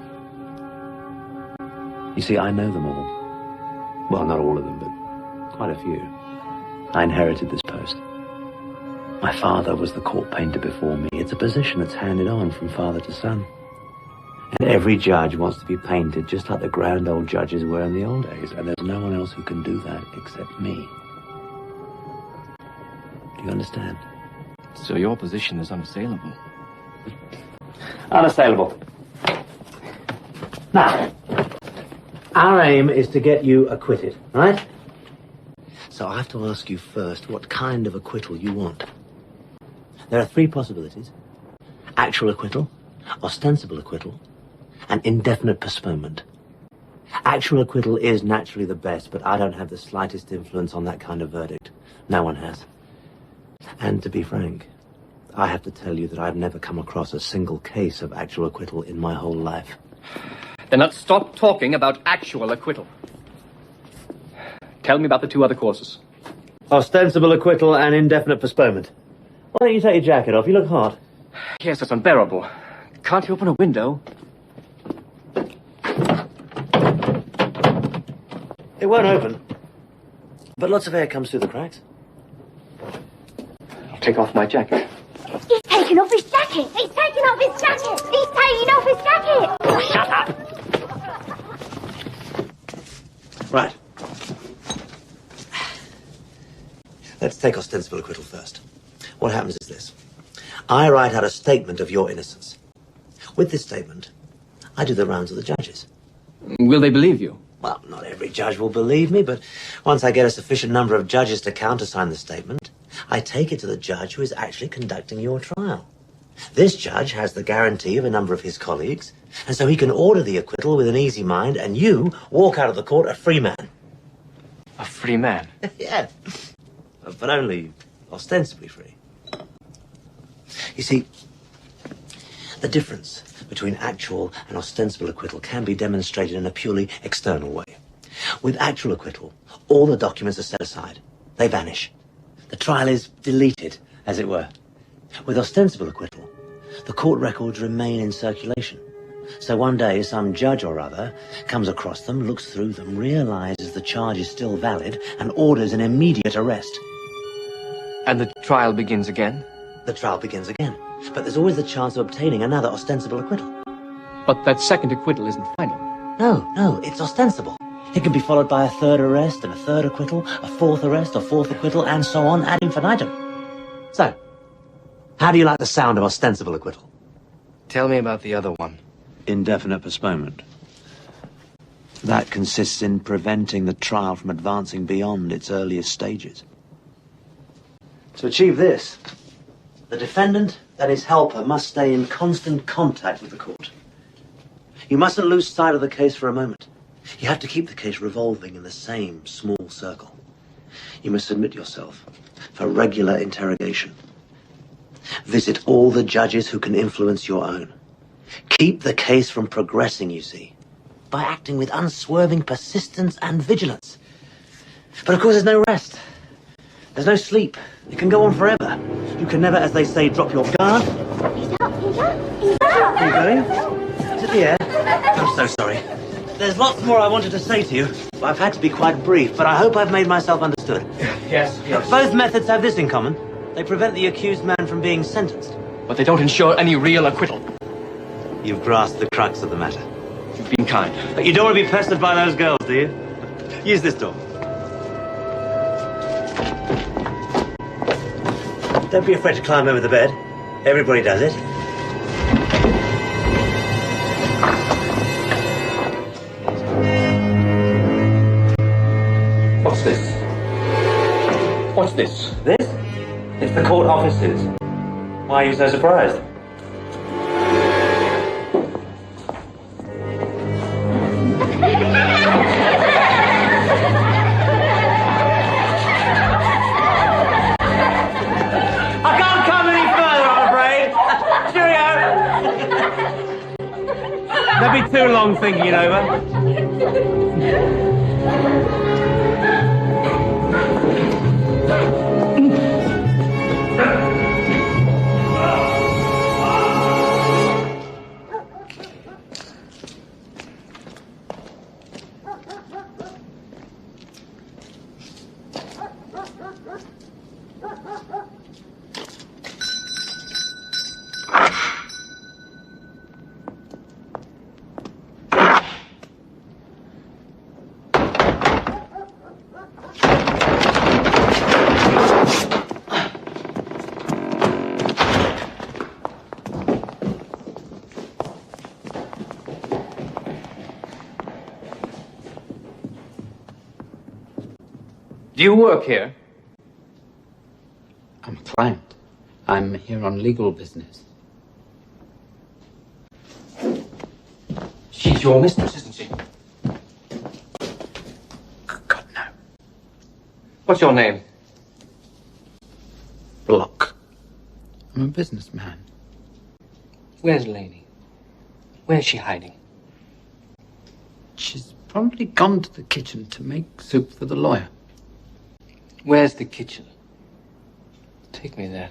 You see, I know them all. Well, not all of them, but quite a few. I inherited this post. My father was the court painter before me. It's a position that's handed on from father to son. And every judge wants to be painted just like the grand old judges were in the old days. And there's no one else who can do that except me. Do you understand? So your position is unassailable. Unassailable. Now, our aim is to get you acquitted, right? So I have to ask you first what kind of acquittal you want. There are three possibilities. Actual acquittal, ostensible acquittal, and indefinite postponement. Actual acquittal is naturally the best, but I don't have the slightest influence on that kind of verdict. No one has. And to be frank, I have to tell you that I've never come across a single case of actual acquittal in my whole life. Then let's stop talking about actual acquittal. Tell me about the two other courses. Ostensible acquittal and indefinite postponement. Why don't you take your jacket off? You look hot. Yes, that's unbearable. Can't you open a window? It won't open. But lots of air comes through the cracks. I'll take off my jacket. He's taking off his jacket! He's taking off his jacket! He's taking off his jacket! Oh, shut up! Right. Let's take ostensible acquittal first. What happens is this. I write out a statement of your innocence. With this statement, I do the rounds of the judges. Will they believe you? Well, not every judge will believe me, but once I get a sufficient number of judges to countersign the statement, I take it to the judge who is actually conducting your trial. This judge has the guarantee of a number of his colleagues, and so he can order the acquittal with an easy mind, and you walk out of the court a free man. A free man? Yeah. But only ostensibly free. You see, the difference between actual and ostensible acquittal can be demonstrated in a purely external way. With actual acquittal, all the documents are set aside. They vanish. The trial is deleted, as it were. With ostensible acquittal, the court records remain in circulation. So one day, some judge or other comes across them, looks through them, realizes the charge is still valid, and orders an immediate arrest. And the trial begins again? The trial begins again. But there's always the chance of obtaining another ostensible acquittal. But that second acquittal isn't final. No, it's ostensible. It can be followed by a third arrest and a third acquittal, a fourth arrest, a fourth acquittal, and so on ad infinitum. So, how do you like the sound of ostensible acquittal? Tell me about the other one. Indefinite postponement. That consists in preventing the trial from advancing beyond its earliest stages. To achieve this, the defendant and his helper must stay in constant contact with the court. You mustn't lose sight of the case for a moment. You have to keep the case revolving in the same small circle. You must submit yourself for regular interrogation. Visit all the judges who can influence your own. Keep the case from progressing, you see, by acting with unswerving persistence and vigilance. But of course there's no rest. There's no sleep. It can go on forever. You can never, as they say, drop your guard. He's up. He's up. Are you going? To the air? I'm so sorry. There's lots more I wanted to say to you. I've had to be quite brief, but I hope I've made myself understood. Yes, yes. Both methods have this in common. They prevent the accused man from being sentenced. But they don't ensure any real acquittal. You've grasped the crux of the matter. You've been kind. But you don't want to be pestered by those girls, do you? Use this door. Don't be afraid to climb over the bed. Everybody does it. What's this? What's this? This? It's the court offices. Why are you so surprised? I can't come any further, I'm afraid. Cheerio! Don't be too long thinking it over. Do you work here? I'm a client. I'm here on legal business. She's your mistress, isn't she? God, no. What's your name? Block. I'm a businessman. Where's Lainey? Where's she hiding? She's probably gone to the kitchen to make soup for the lawyer. Where's the kitchen? Take me there.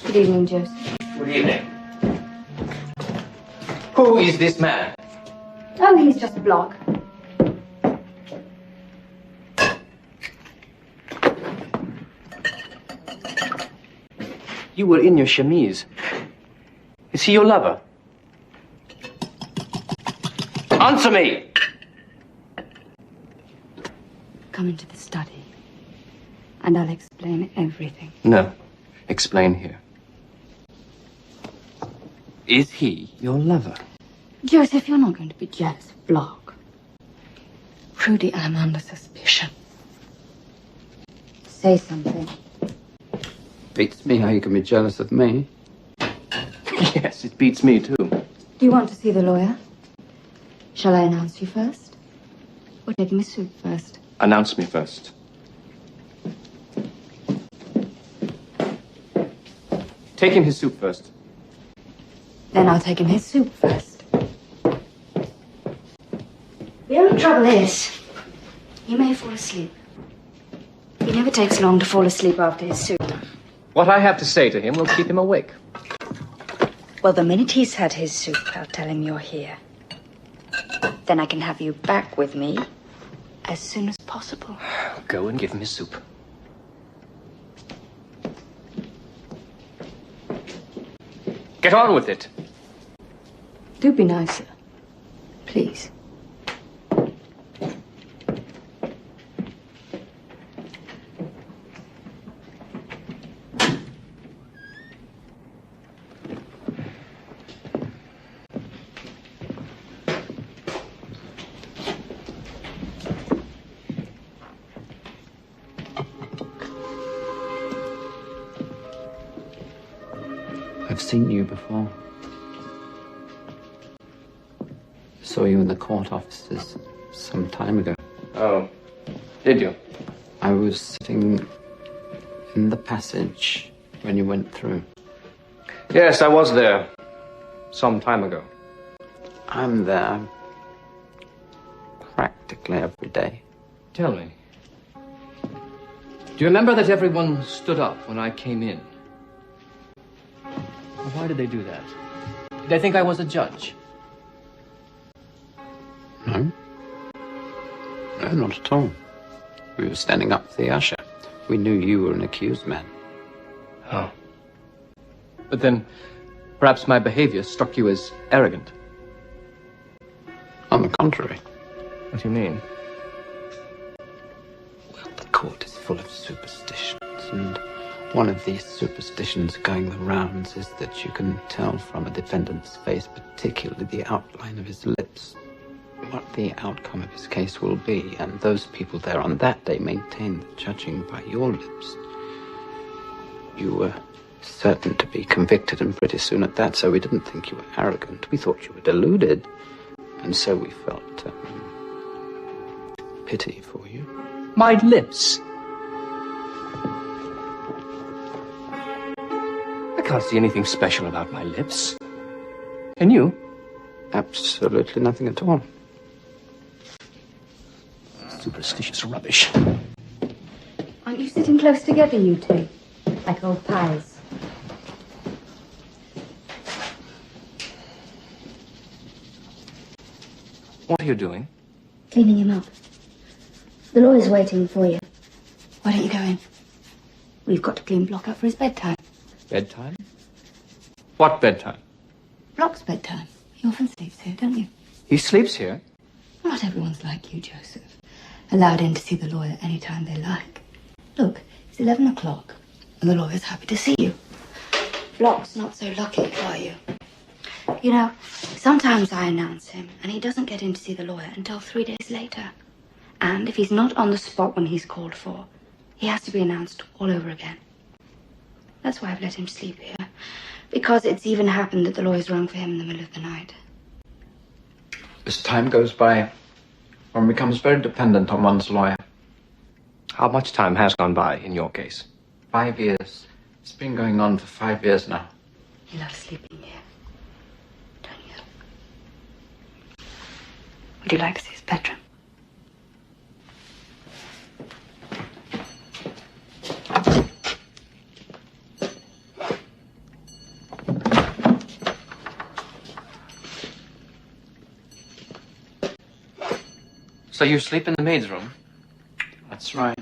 Good evening, Joseph. Good evening. Who is this man? Oh, he's just a block. You were in your chemise. Is he your lover? Answer me! Come into the study, and I'll explain everything. No. Explain here. Is he your lover? Joseph, you're not going to be jealous of Block. Prudy, I'm under suspicion. Say something. Beats me how you can be jealous of me. Yes, it beats me too. Do you want to see the lawyer? Shall I announce you first? Or take him his soup first? Announce me first. Take him his soup first. Then I'll take him his soup first. The only trouble is, he may fall asleep. He never takes long to fall asleep after his soup. What I have to say to him will keep him awake. Well, the minute he's had his soup, I'll tell him you're here. Then I can have you back with me as soon as possible. Go and give him his soup. Get on with it. Do be nicer. Please. I've seen you before. saw you in the court offices some time ago. Oh, did you? I was sitting in the passage when you went through. Yes, I was there some time ago. I'm there practically every day. Tell me, do you remember that everyone stood up when I came in? Why did they do that? Did they think I was a judge? No. No, not at all. We were standing up for the usher. We knew you were an accused man. Oh. But then, perhaps my behavior struck you as arrogant. On the contrary. What do you mean? Well, the court is full of superstitions, and one of these superstitions going the rounds is that you can tell from a defendant's face, particularly the outline of his lips, what the outcome of his case will be, and those people there on that day maintain that judging by your lips, you were certain to be convicted, and pretty soon at that, so we didn't think you were arrogant. We thought you were deluded, and so we felt pity for you. My lips? I can't see anything special about my lips. Can you? Absolutely nothing at all. Superstitious rubbish. Aren't you sitting close together, you two? Like old pals. What are you doing? Cleaning him up. The lawyer's waiting for you. Why don't you go in? We've got to clean Block up for his bedtime. Bedtime? What bedtime? Block's bedtime. He often sleeps here, don't you? He sleeps here? Not everyone's like you, Joseph. Allowed in to see the lawyer any time they like. Look, it's 11 o'clock, and the lawyer's happy to see you. Block's not so lucky, are you? You know, sometimes I announce him, and he doesn't get in to see the lawyer until 3 days later. And if he's not on the spot when he's called for, he has to be announced all over again. That's why I've let him sleep here. Because it's even happened that the lawyer's rung for him in the middle of the night. As time goes by, one becomes very dependent on one's lawyer. How much time has gone by in your case? 5 years. It's been going on for 5 years now. He loves sleeping here, don't you? Would you like to see his bedroom? So you sleep in the maid's room? That's right.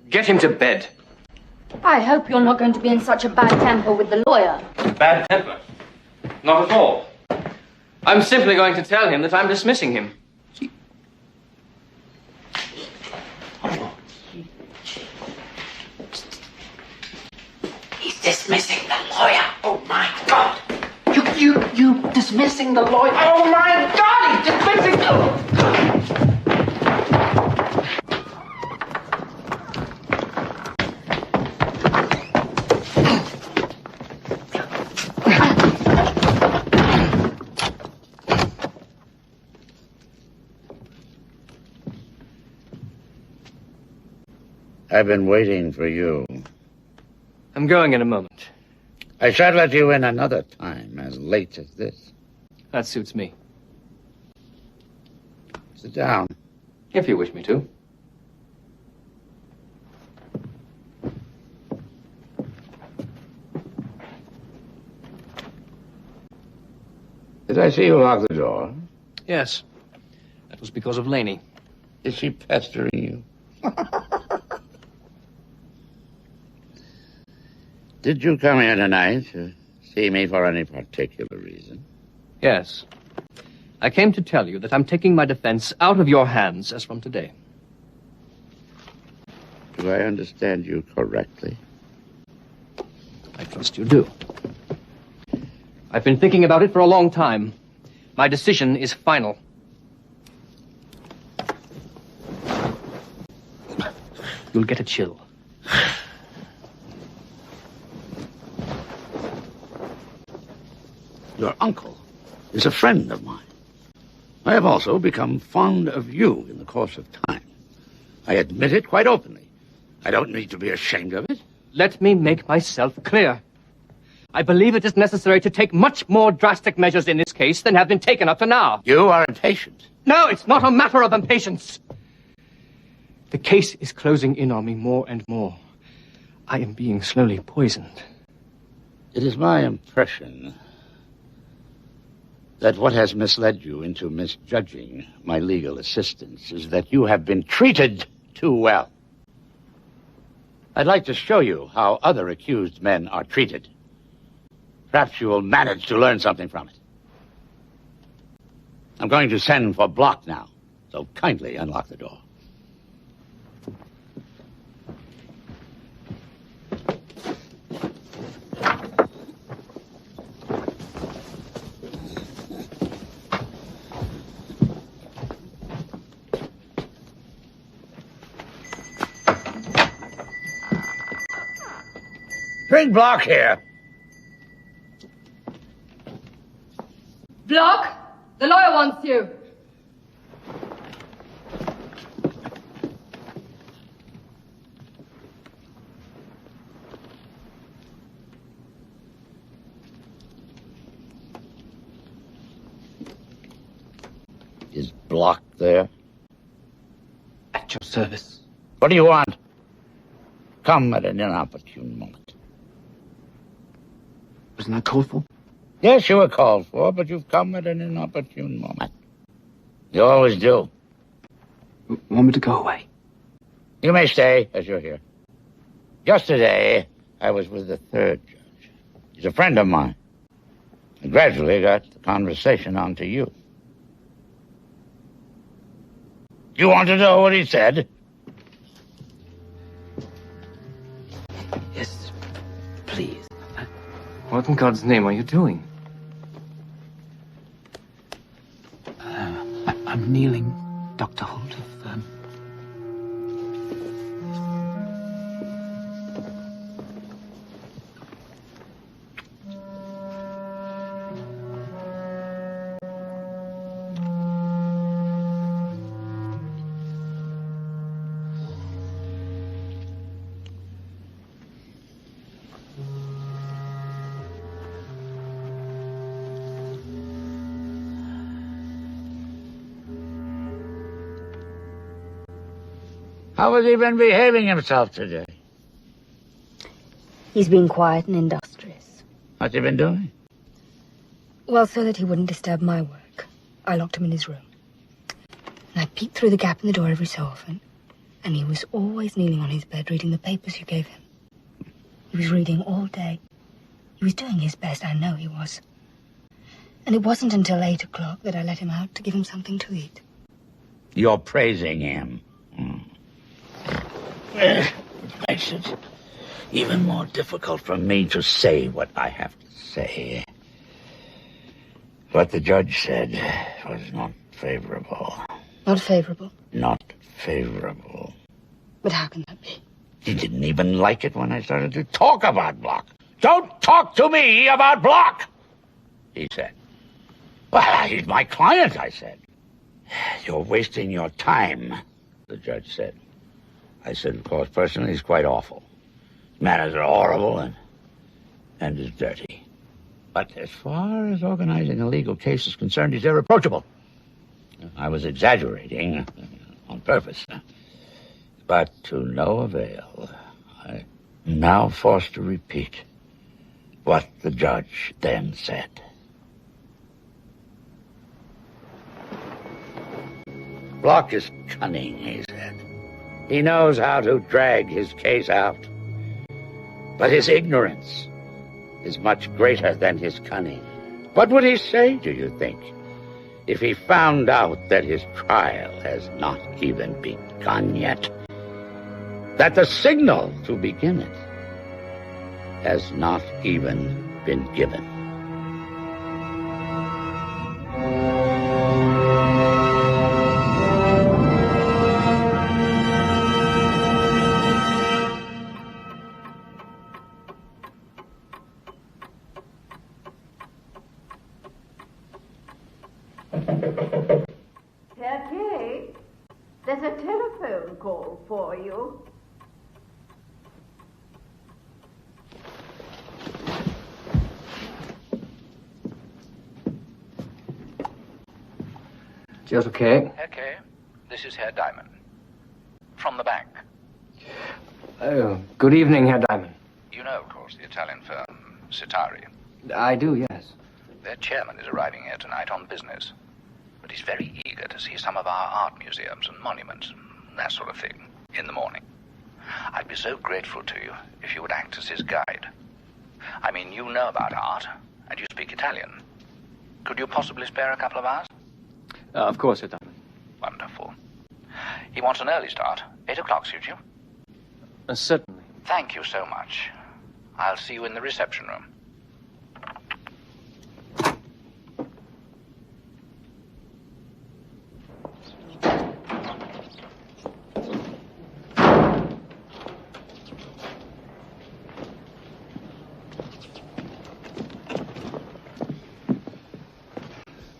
Get him to bed. I hope you're not going to be in such a bad temper with the lawyer. Bad temper? Not at all. I'm simply going to tell him that I'm dismissing him. He's dismissing the lawyer. Oh my God! You dismissing the lawyer? Oh my God! He's dismissing the. I've been waiting for you. I'm going in a moment. I shan't let you in another time as late as this. That suits me. Sit down. If you wish me to. Did I see you lock the door? Yes. That was because of Laney. Is she pestering you? Did you come here tonight to see me for any particular reason? Yes. I came to tell you that I'm taking my defense out of your hands as from today. Do I understand you correctly? I trust you do. I've been thinking about it for a long time. My decision is final. You'll get a chill. Your uncle is a friend of mine. I have also become fond of you in the course of time. I admit it quite openly. I don't need to be ashamed of it. Let me make myself clear. I believe it is necessary to take much more drastic measures in this case than have been taken up to now. You are impatient. No, it's not a matter of impatience. The case is closing in on me more and more. I am being slowly poisoned. It is my impression that what has misled you into misjudging my legal assistance is that you have been treated too well. I'd like to show you how other accused men are treated. Perhaps you will manage to learn something from it. I'm going to send for Block now, so kindly unlock the door. Bring Block here. Block, the lawyer wants you. Is Block there? At your service. What do you want? Come at an inopportune moment. Wasn't I called for? Yes, you were called for, but you've come at an inopportune moment. You always do. Want me to go away? You may stay, as you're here. Yesterday, I was with the third judge. He's a friend of mine. I gradually got the conversation onto you. You want to know what he said? Yes, please. What in God's name are you doing? I'm kneeling, Dr. Holt. How has he been behaving himself today? He's been quiet and industrious. What's he been doing? Well, so that he wouldn't disturb my work, I locked him in his room. And I peeked through the gap in the door every so often, and he was always kneeling on his bed reading the papers you gave him. He was reading all day. He was doing his best, I know he was. And it wasn't until 8 o'clock that I let him out to give him something to eat. You're praising him. Which makes it even more difficult for me to say what I have to say. What the judge said was not favorable. Not favorable? Not favorable. But how can that be? He didn't even like it when I started to talk about Block. Don't talk to me about Block, he said. Well, he's my client, I said. You're wasting your time, the judge said. I said, of course, personally, he's quite awful. His manners are horrible and is dirty. But as far as organizing a legal case is concerned, he's irreproachable. I was exaggerating on purpose. But to no avail. I'm now forced to repeat what the judge then said. Block is cunning, he said. He knows how to drag his case out. But his ignorance is much greater than his cunning. What would he say, do you think, if he found out that his trial has not even begun yet? That the signal to begin it has not even been given? There's a telephone call for you. Just okay. Okay. This is Herr Diamond. From the bank. Oh, good evening, Herr Diamond. You know, of course, the Italian firm, Citari. I do, yes. Their chairman is arriving here tonight on business. But he's very eager to see some of our art museums and monuments, and that sort of thing, in the morning. I'd be so grateful to you if you would act as his guide. I mean, you know about art, and you speak Italian. Could you possibly spare a couple of hours? Of course, Herr Diamond. Wonderful. He wants an early start. 8 o'clock, suit you? Certainly. Thank you so much. I'll see you in the reception room.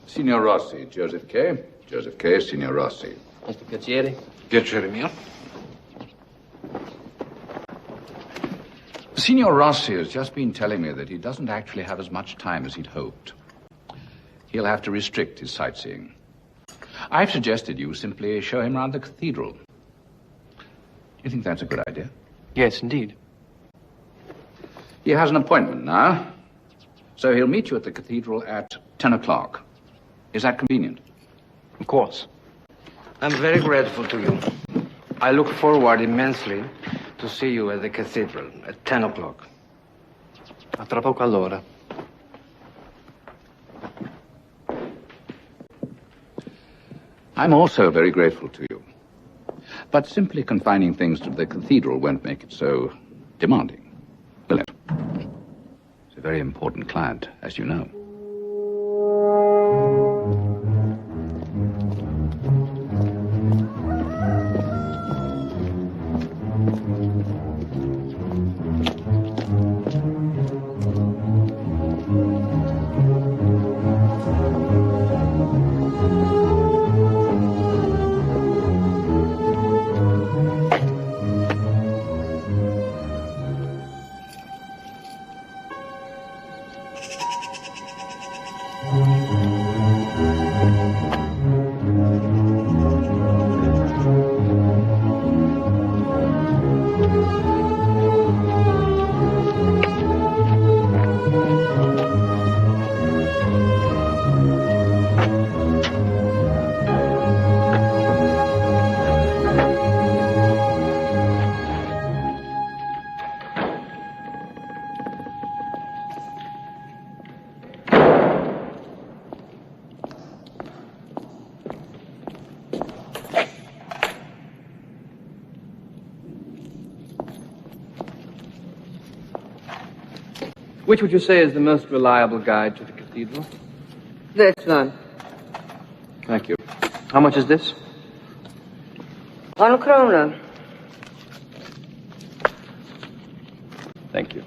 Signor Rossi, Joseph K. Joseph K., Signor Rossi. Mr. Piacere. Piacere mio. Signor Rossi has just been telling me that he doesn't actually have as much time as he'd hoped. He'll have to restrict his sightseeing. I've suggested you simply show him around the cathedral. You think that's a good idea? Yes, indeed. He has an appointment now, so he'll meet you at the cathedral at 10 o'clock. Is that convenient? Of course. I'm very grateful to you. I look forward immensely to see you at the cathedral at 10 o'clock. A tra poco allora. I'm also very grateful to you. But simply confining things to the cathedral won't make it so demanding, will it? It's a very important client, as you know. Which would you say is the most reliable guide to the cathedral? This one. Thank you. How much is this? 1 krona. Thank you.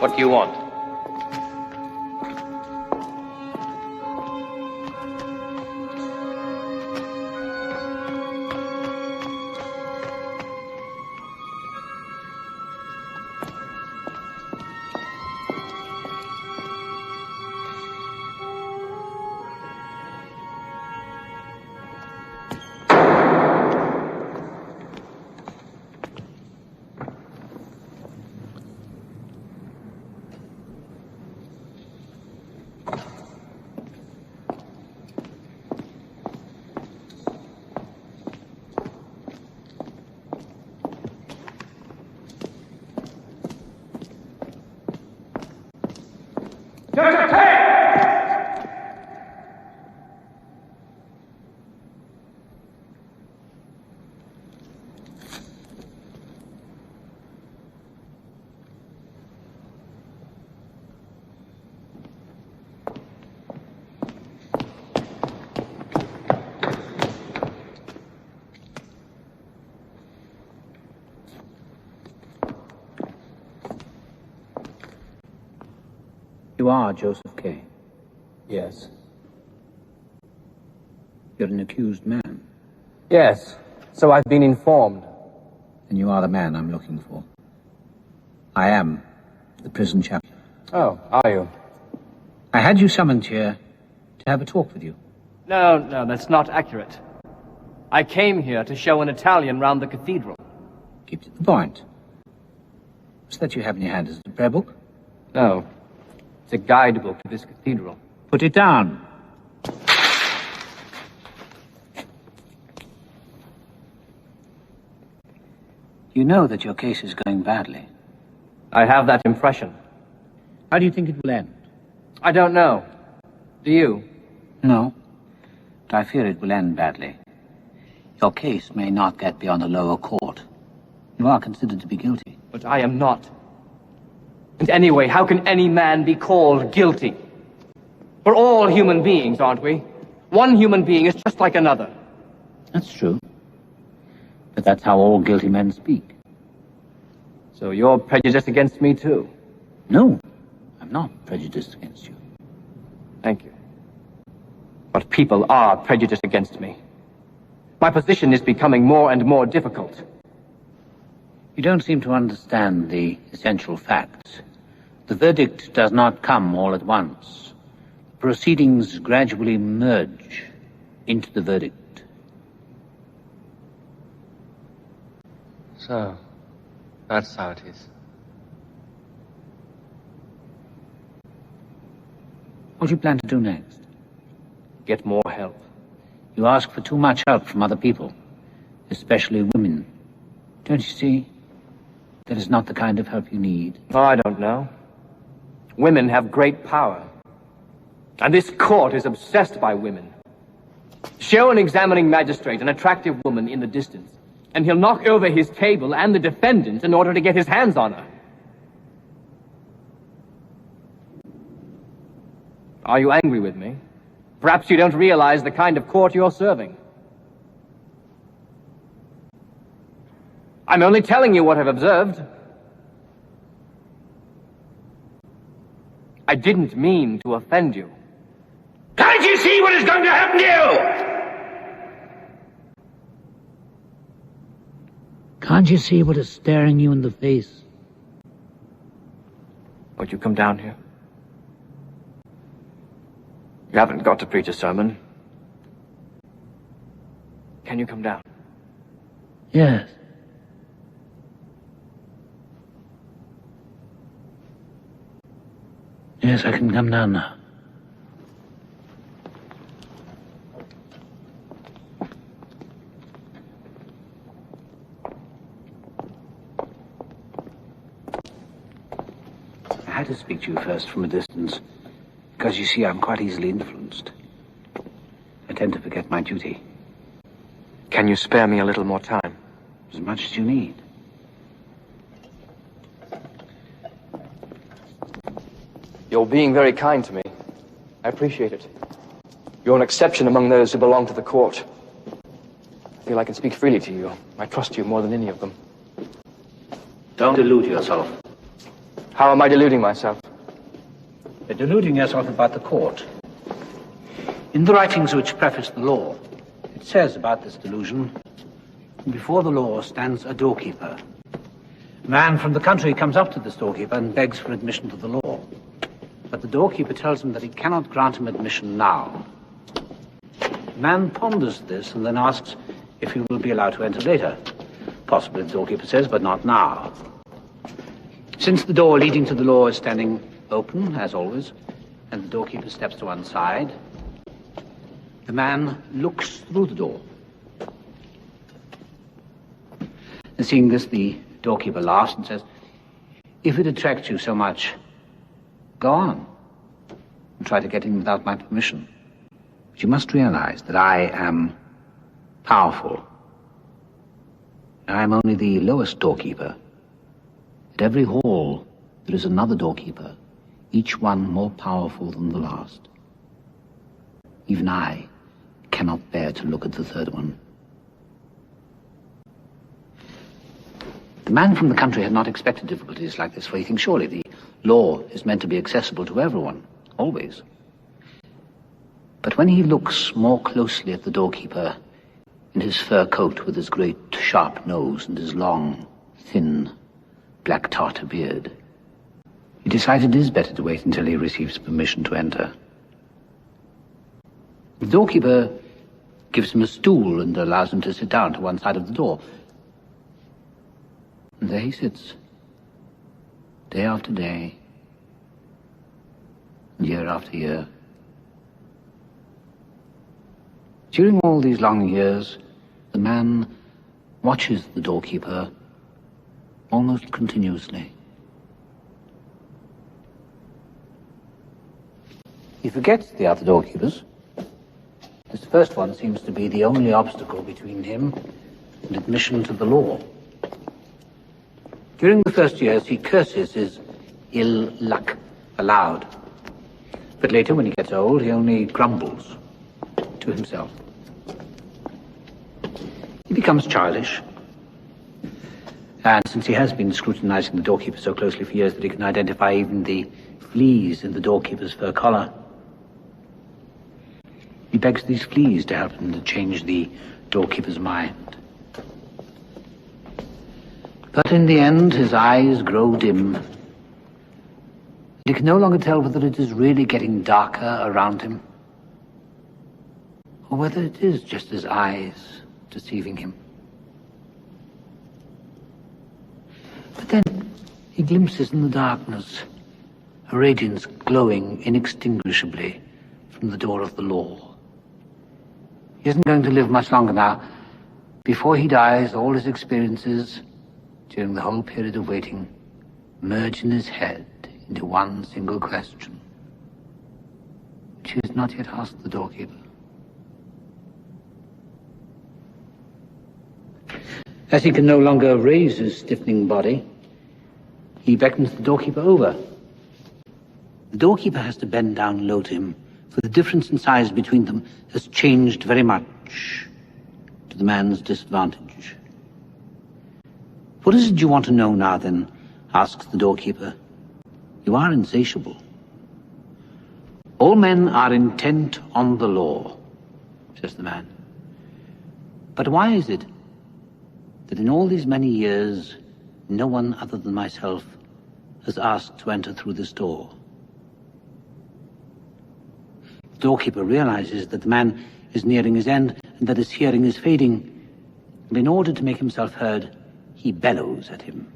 What do you want? You are Joseph Kay. Yes. You're an accused man. Yes, so I've been informed. And you are the man I'm looking for. I am the prison chaplain. Oh, are you? I had you summoned here to have a talk with you. No, that's not accurate. I came here to show an Italian round the cathedral. Keep to the point. What's that you have in your hand? Is it a prayer book? No. It's a guidebook to this cathedral. Put it down. You know that your case is going badly. I have that impression. How do you think it will end? I don't know. Do you? No. But I fear it will end badly. Your case may not get beyond the lower court. You are considered to be guilty. But I am not. And anyway, how can any man be called guilty? We're all human beings, aren't we? One human being is just like another. That's true. But that's how all guilty men speak. So you're prejudiced against me, too? No, I'm not prejudiced against you. Thank you. But people are prejudiced against me. My position is becoming more and more difficult. You don't seem to understand the essential facts. The verdict does not come all at once. Proceedings gradually merge into the verdict. So, that's how it is. What do you plan to do next? Get more help. You ask for too much help from other people, especially women. Don't you see? That is not the kind of help you need. Oh, I don't know. Women have great power. And this court is obsessed by women. Show an examining magistrate an attractive woman in the distance, and he'll knock over his table and the defendant in order to get his hands on her. Are you angry with me? Perhaps you don't realize the kind of court you're serving. I'm only telling you what I've observed. I didn't mean to offend you. Can't you see what is going to happen to you? Can't you see what is staring you in the face? Won't you come down here? You haven't got to preach a sermon. Can you come down? Yes. Yes, I can come down now. I had to speak to you first from a distance, because you see, I'm quite easily influenced. I tend to forget my duty. Can you spare me a little more time? As much as you need. You're being very kind to me. I appreciate it. You're an exception among those who belong to the court. I feel I can speak freely to you. I trust you more than any of them. Don't delude yourself. How am I deluding myself? You're deluding yourself about the court. In the writings which preface the law, it says about this delusion, before the law stands a doorkeeper. A man from the country comes up to this doorkeeper and begs for admission to the law. But the doorkeeper tells him that he cannot grant him admission now. The man ponders this and then asks if he will be allowed to enter later. Possibly, the doorkeeper says, but not now. Since the door leading to the law is standing open, as always, and the doorkeeper steps to one side, the man looks through the door. And seeing this, the doorkeeper laughs and says, "If it attracts you so much, go on and try to get in without my permission. But you must realize that I am powerful. I am only the lowest doorkeeper. At every hall, there is another doorkeeper, each one more powerful than the last. Even I cannot bear to look at the third one." The man from the country had not expected difficulties like this, for he thinks surely the Law is meant to be accessible to everyone, always. But when he looks more closely at the doorkeeper, in his fur coat with his great sharp nose and his long, thin, black tartar beard, he decides it is better to wait until he receives permission to enter. The doorkeeper gives him a stool and allows him to sit down to one side of the door. And there he sits, day after day, year after year. During all these long years, the man watches the doorkeeper almost continuously. He forgets the other doorkeepers. This first one seems to be the only obstacle between him and admission to the law. During the first years, he curses his ill luck aloud. But later, when he gets old, he only grumbles to himself. He becomes childish. And since he has been scrutinizing the doorkeeper so closely for years that he can identify even the fleas in the doorkeeper's fur collar, he begs these fleas to help him to change the doorkeeper's mind. But in the end, his eyes grow dim. He can no longer tell whether it is really getting darker around him, or whether it is just his eyes deceiving him. But then he glimpses in the darkness a radiance glowing inextinguishably from the door of the law. He isn't going to live much longer now. Before he dies, all his experiences during the whole period of waiting merge in his head into one single question, which he has not yet asked the doorkeeper. As he can no longer raise his stiffening body, he beckons the doorkeeper over. The doorkeeper has to bend down low to him, for the difference in size between them has changed very much to the man's disadvantage. "What is it you want to know now, then?" asks the doorkeeper. "You are insatiable. All men are intent on the law," says the man. "But why is it that in all these many years, no one other than myself has asked to enter through this door?" The doorkeeper realizes that the man is nearing his end and that his hearing is fading, and in order to make himself heard, he bellows at him.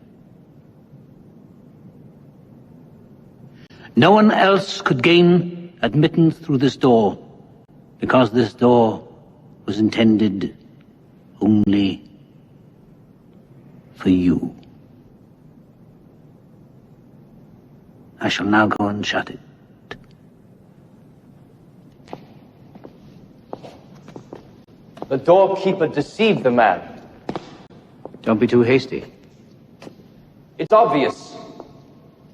"No one else could gain admittance through this door, because this door was intended only for you. I shall now go and shut it." The doorkeeper deceived the man. Don't be too hasty. It's obvious.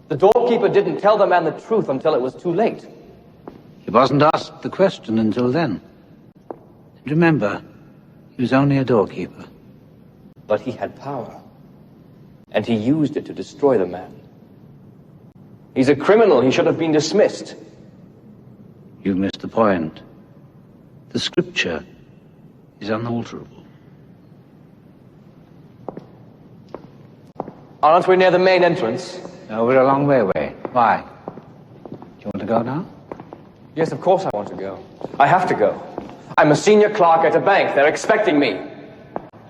The doorkeeper didn't tell the man the truth until it was too late. He wasn't asked the question until then. And remember, he was only a doorkeeper. But he had power. And he used it to destroy the man. He's a criminal. He should have been dismissed. You've missed the point. The scripture is unalterable. Aren't we near the main entrance? No, we're a long way away. Why? Do you want to go now? Yes, of course I want to go. I have to go. I'm a senior clerk at a bank. They're expecting me.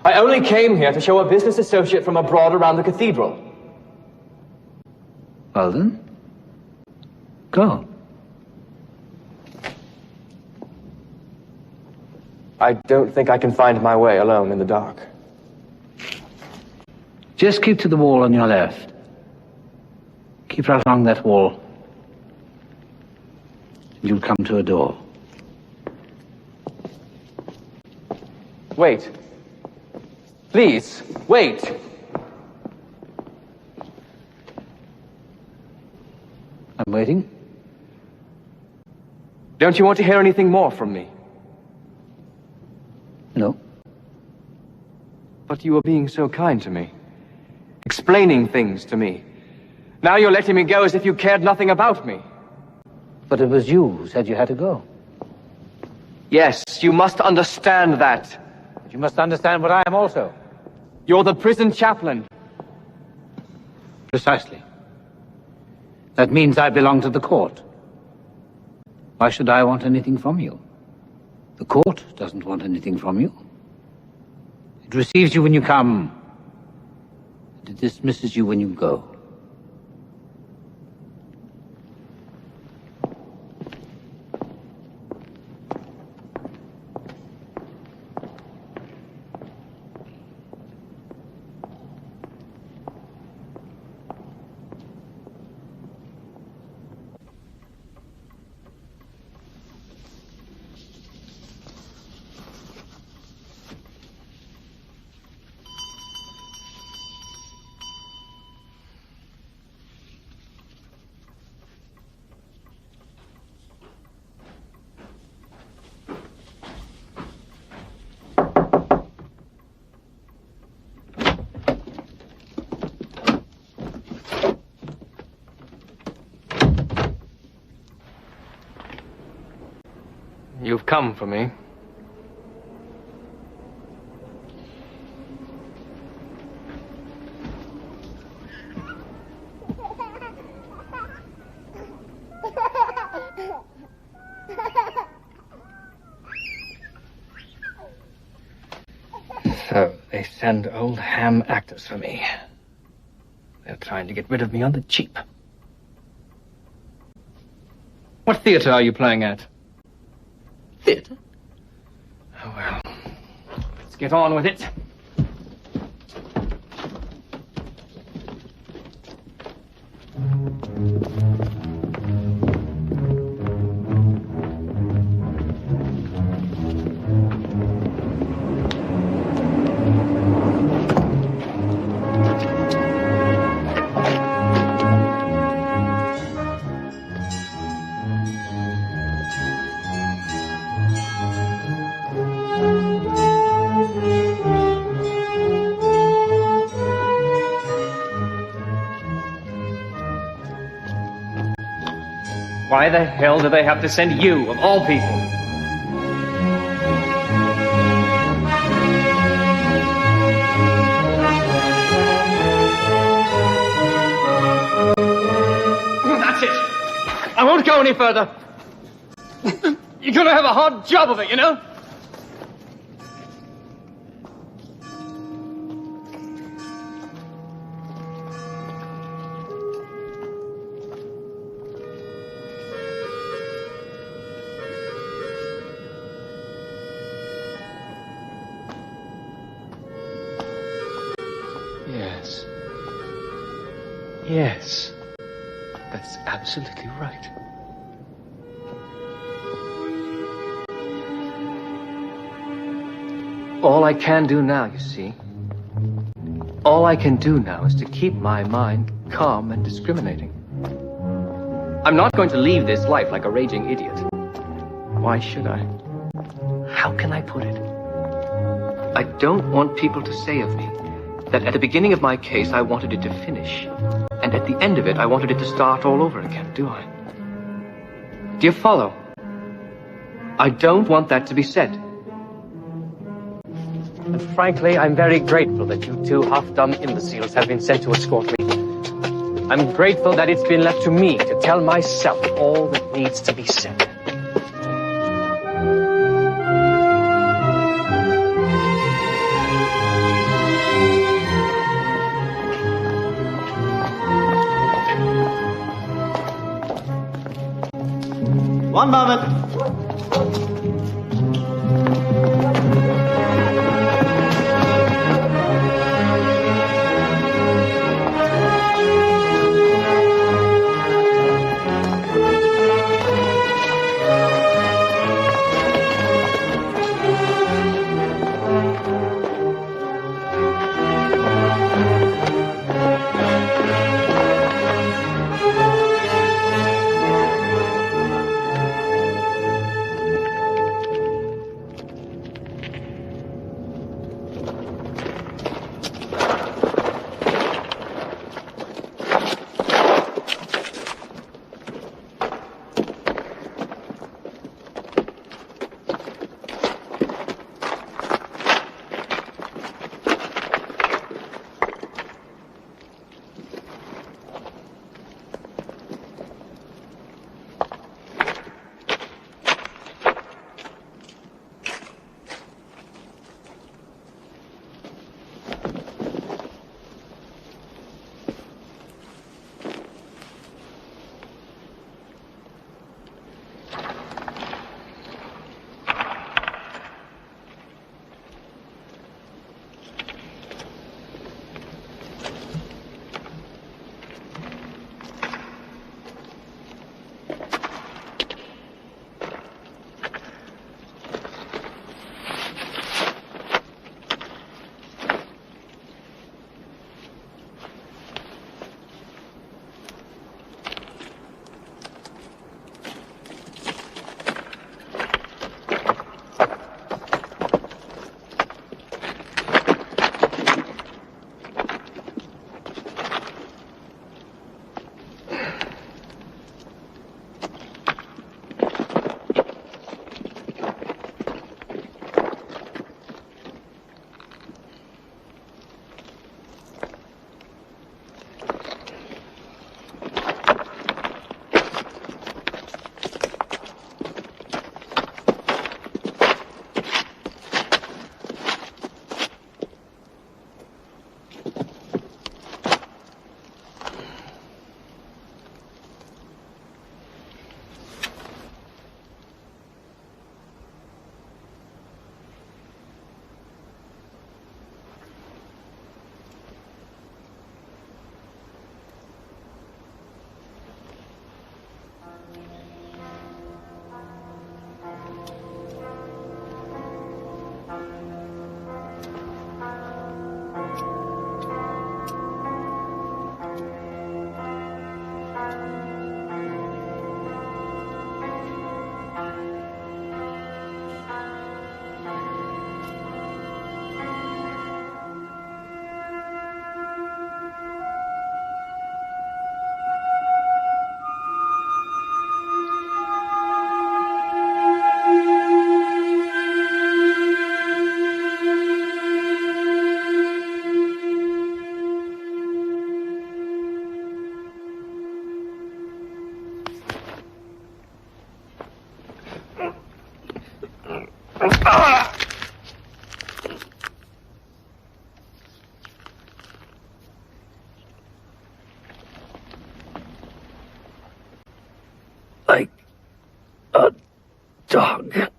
I only came here to show a business associate from abroad around the cathedral. Well then, go. I don't think I can find my way alone in the dark. Just keep to the wall on your left. Keep right along that wall. You'll come to a door. Wait. Please, wait. I'm waiting. Don't you want to hear anything more from me? No. But you were being so kind to me. Explaining things to me. Now you're letting me go as if you cared nothing about me. But it was you who said you had to go. Yes, you must understand that. But you must understand what I am also. You're the prison chaplain. Precisely. That means I belong to the court. Why should I want anything from you? The court doesn't want anything from you. It receives you when you come, and it dismisses you when you go. You've come for me. So, they send old ham actors for me. They're trying to get rid of me on the cheap. What theater are you playing at? Theater? Oh, well. Let's get on with it. Why the hell do they have to send you, of all people? That's it. I won't go any further. You're gonna have a hard job of it, you know? Yes. Yes. That's absolutely right. All I can do now, you see, all I can do now is to keep my mind calm and discriminating. I'm not going to leave this life like a raging idiot. Why should I? How can I put it? I don't want people to say of me that at the beginning of my case I wanted it to finish, and at the end of it I wanted it to start all over again, do I? Do you follow? I don't want that to be said. And frankly, I'm very grateful that you two half-dumb imbeciles have been sent to escort me. I'm grateful that it's been left to me to tell myself all that needs to be said. One moment. a dog.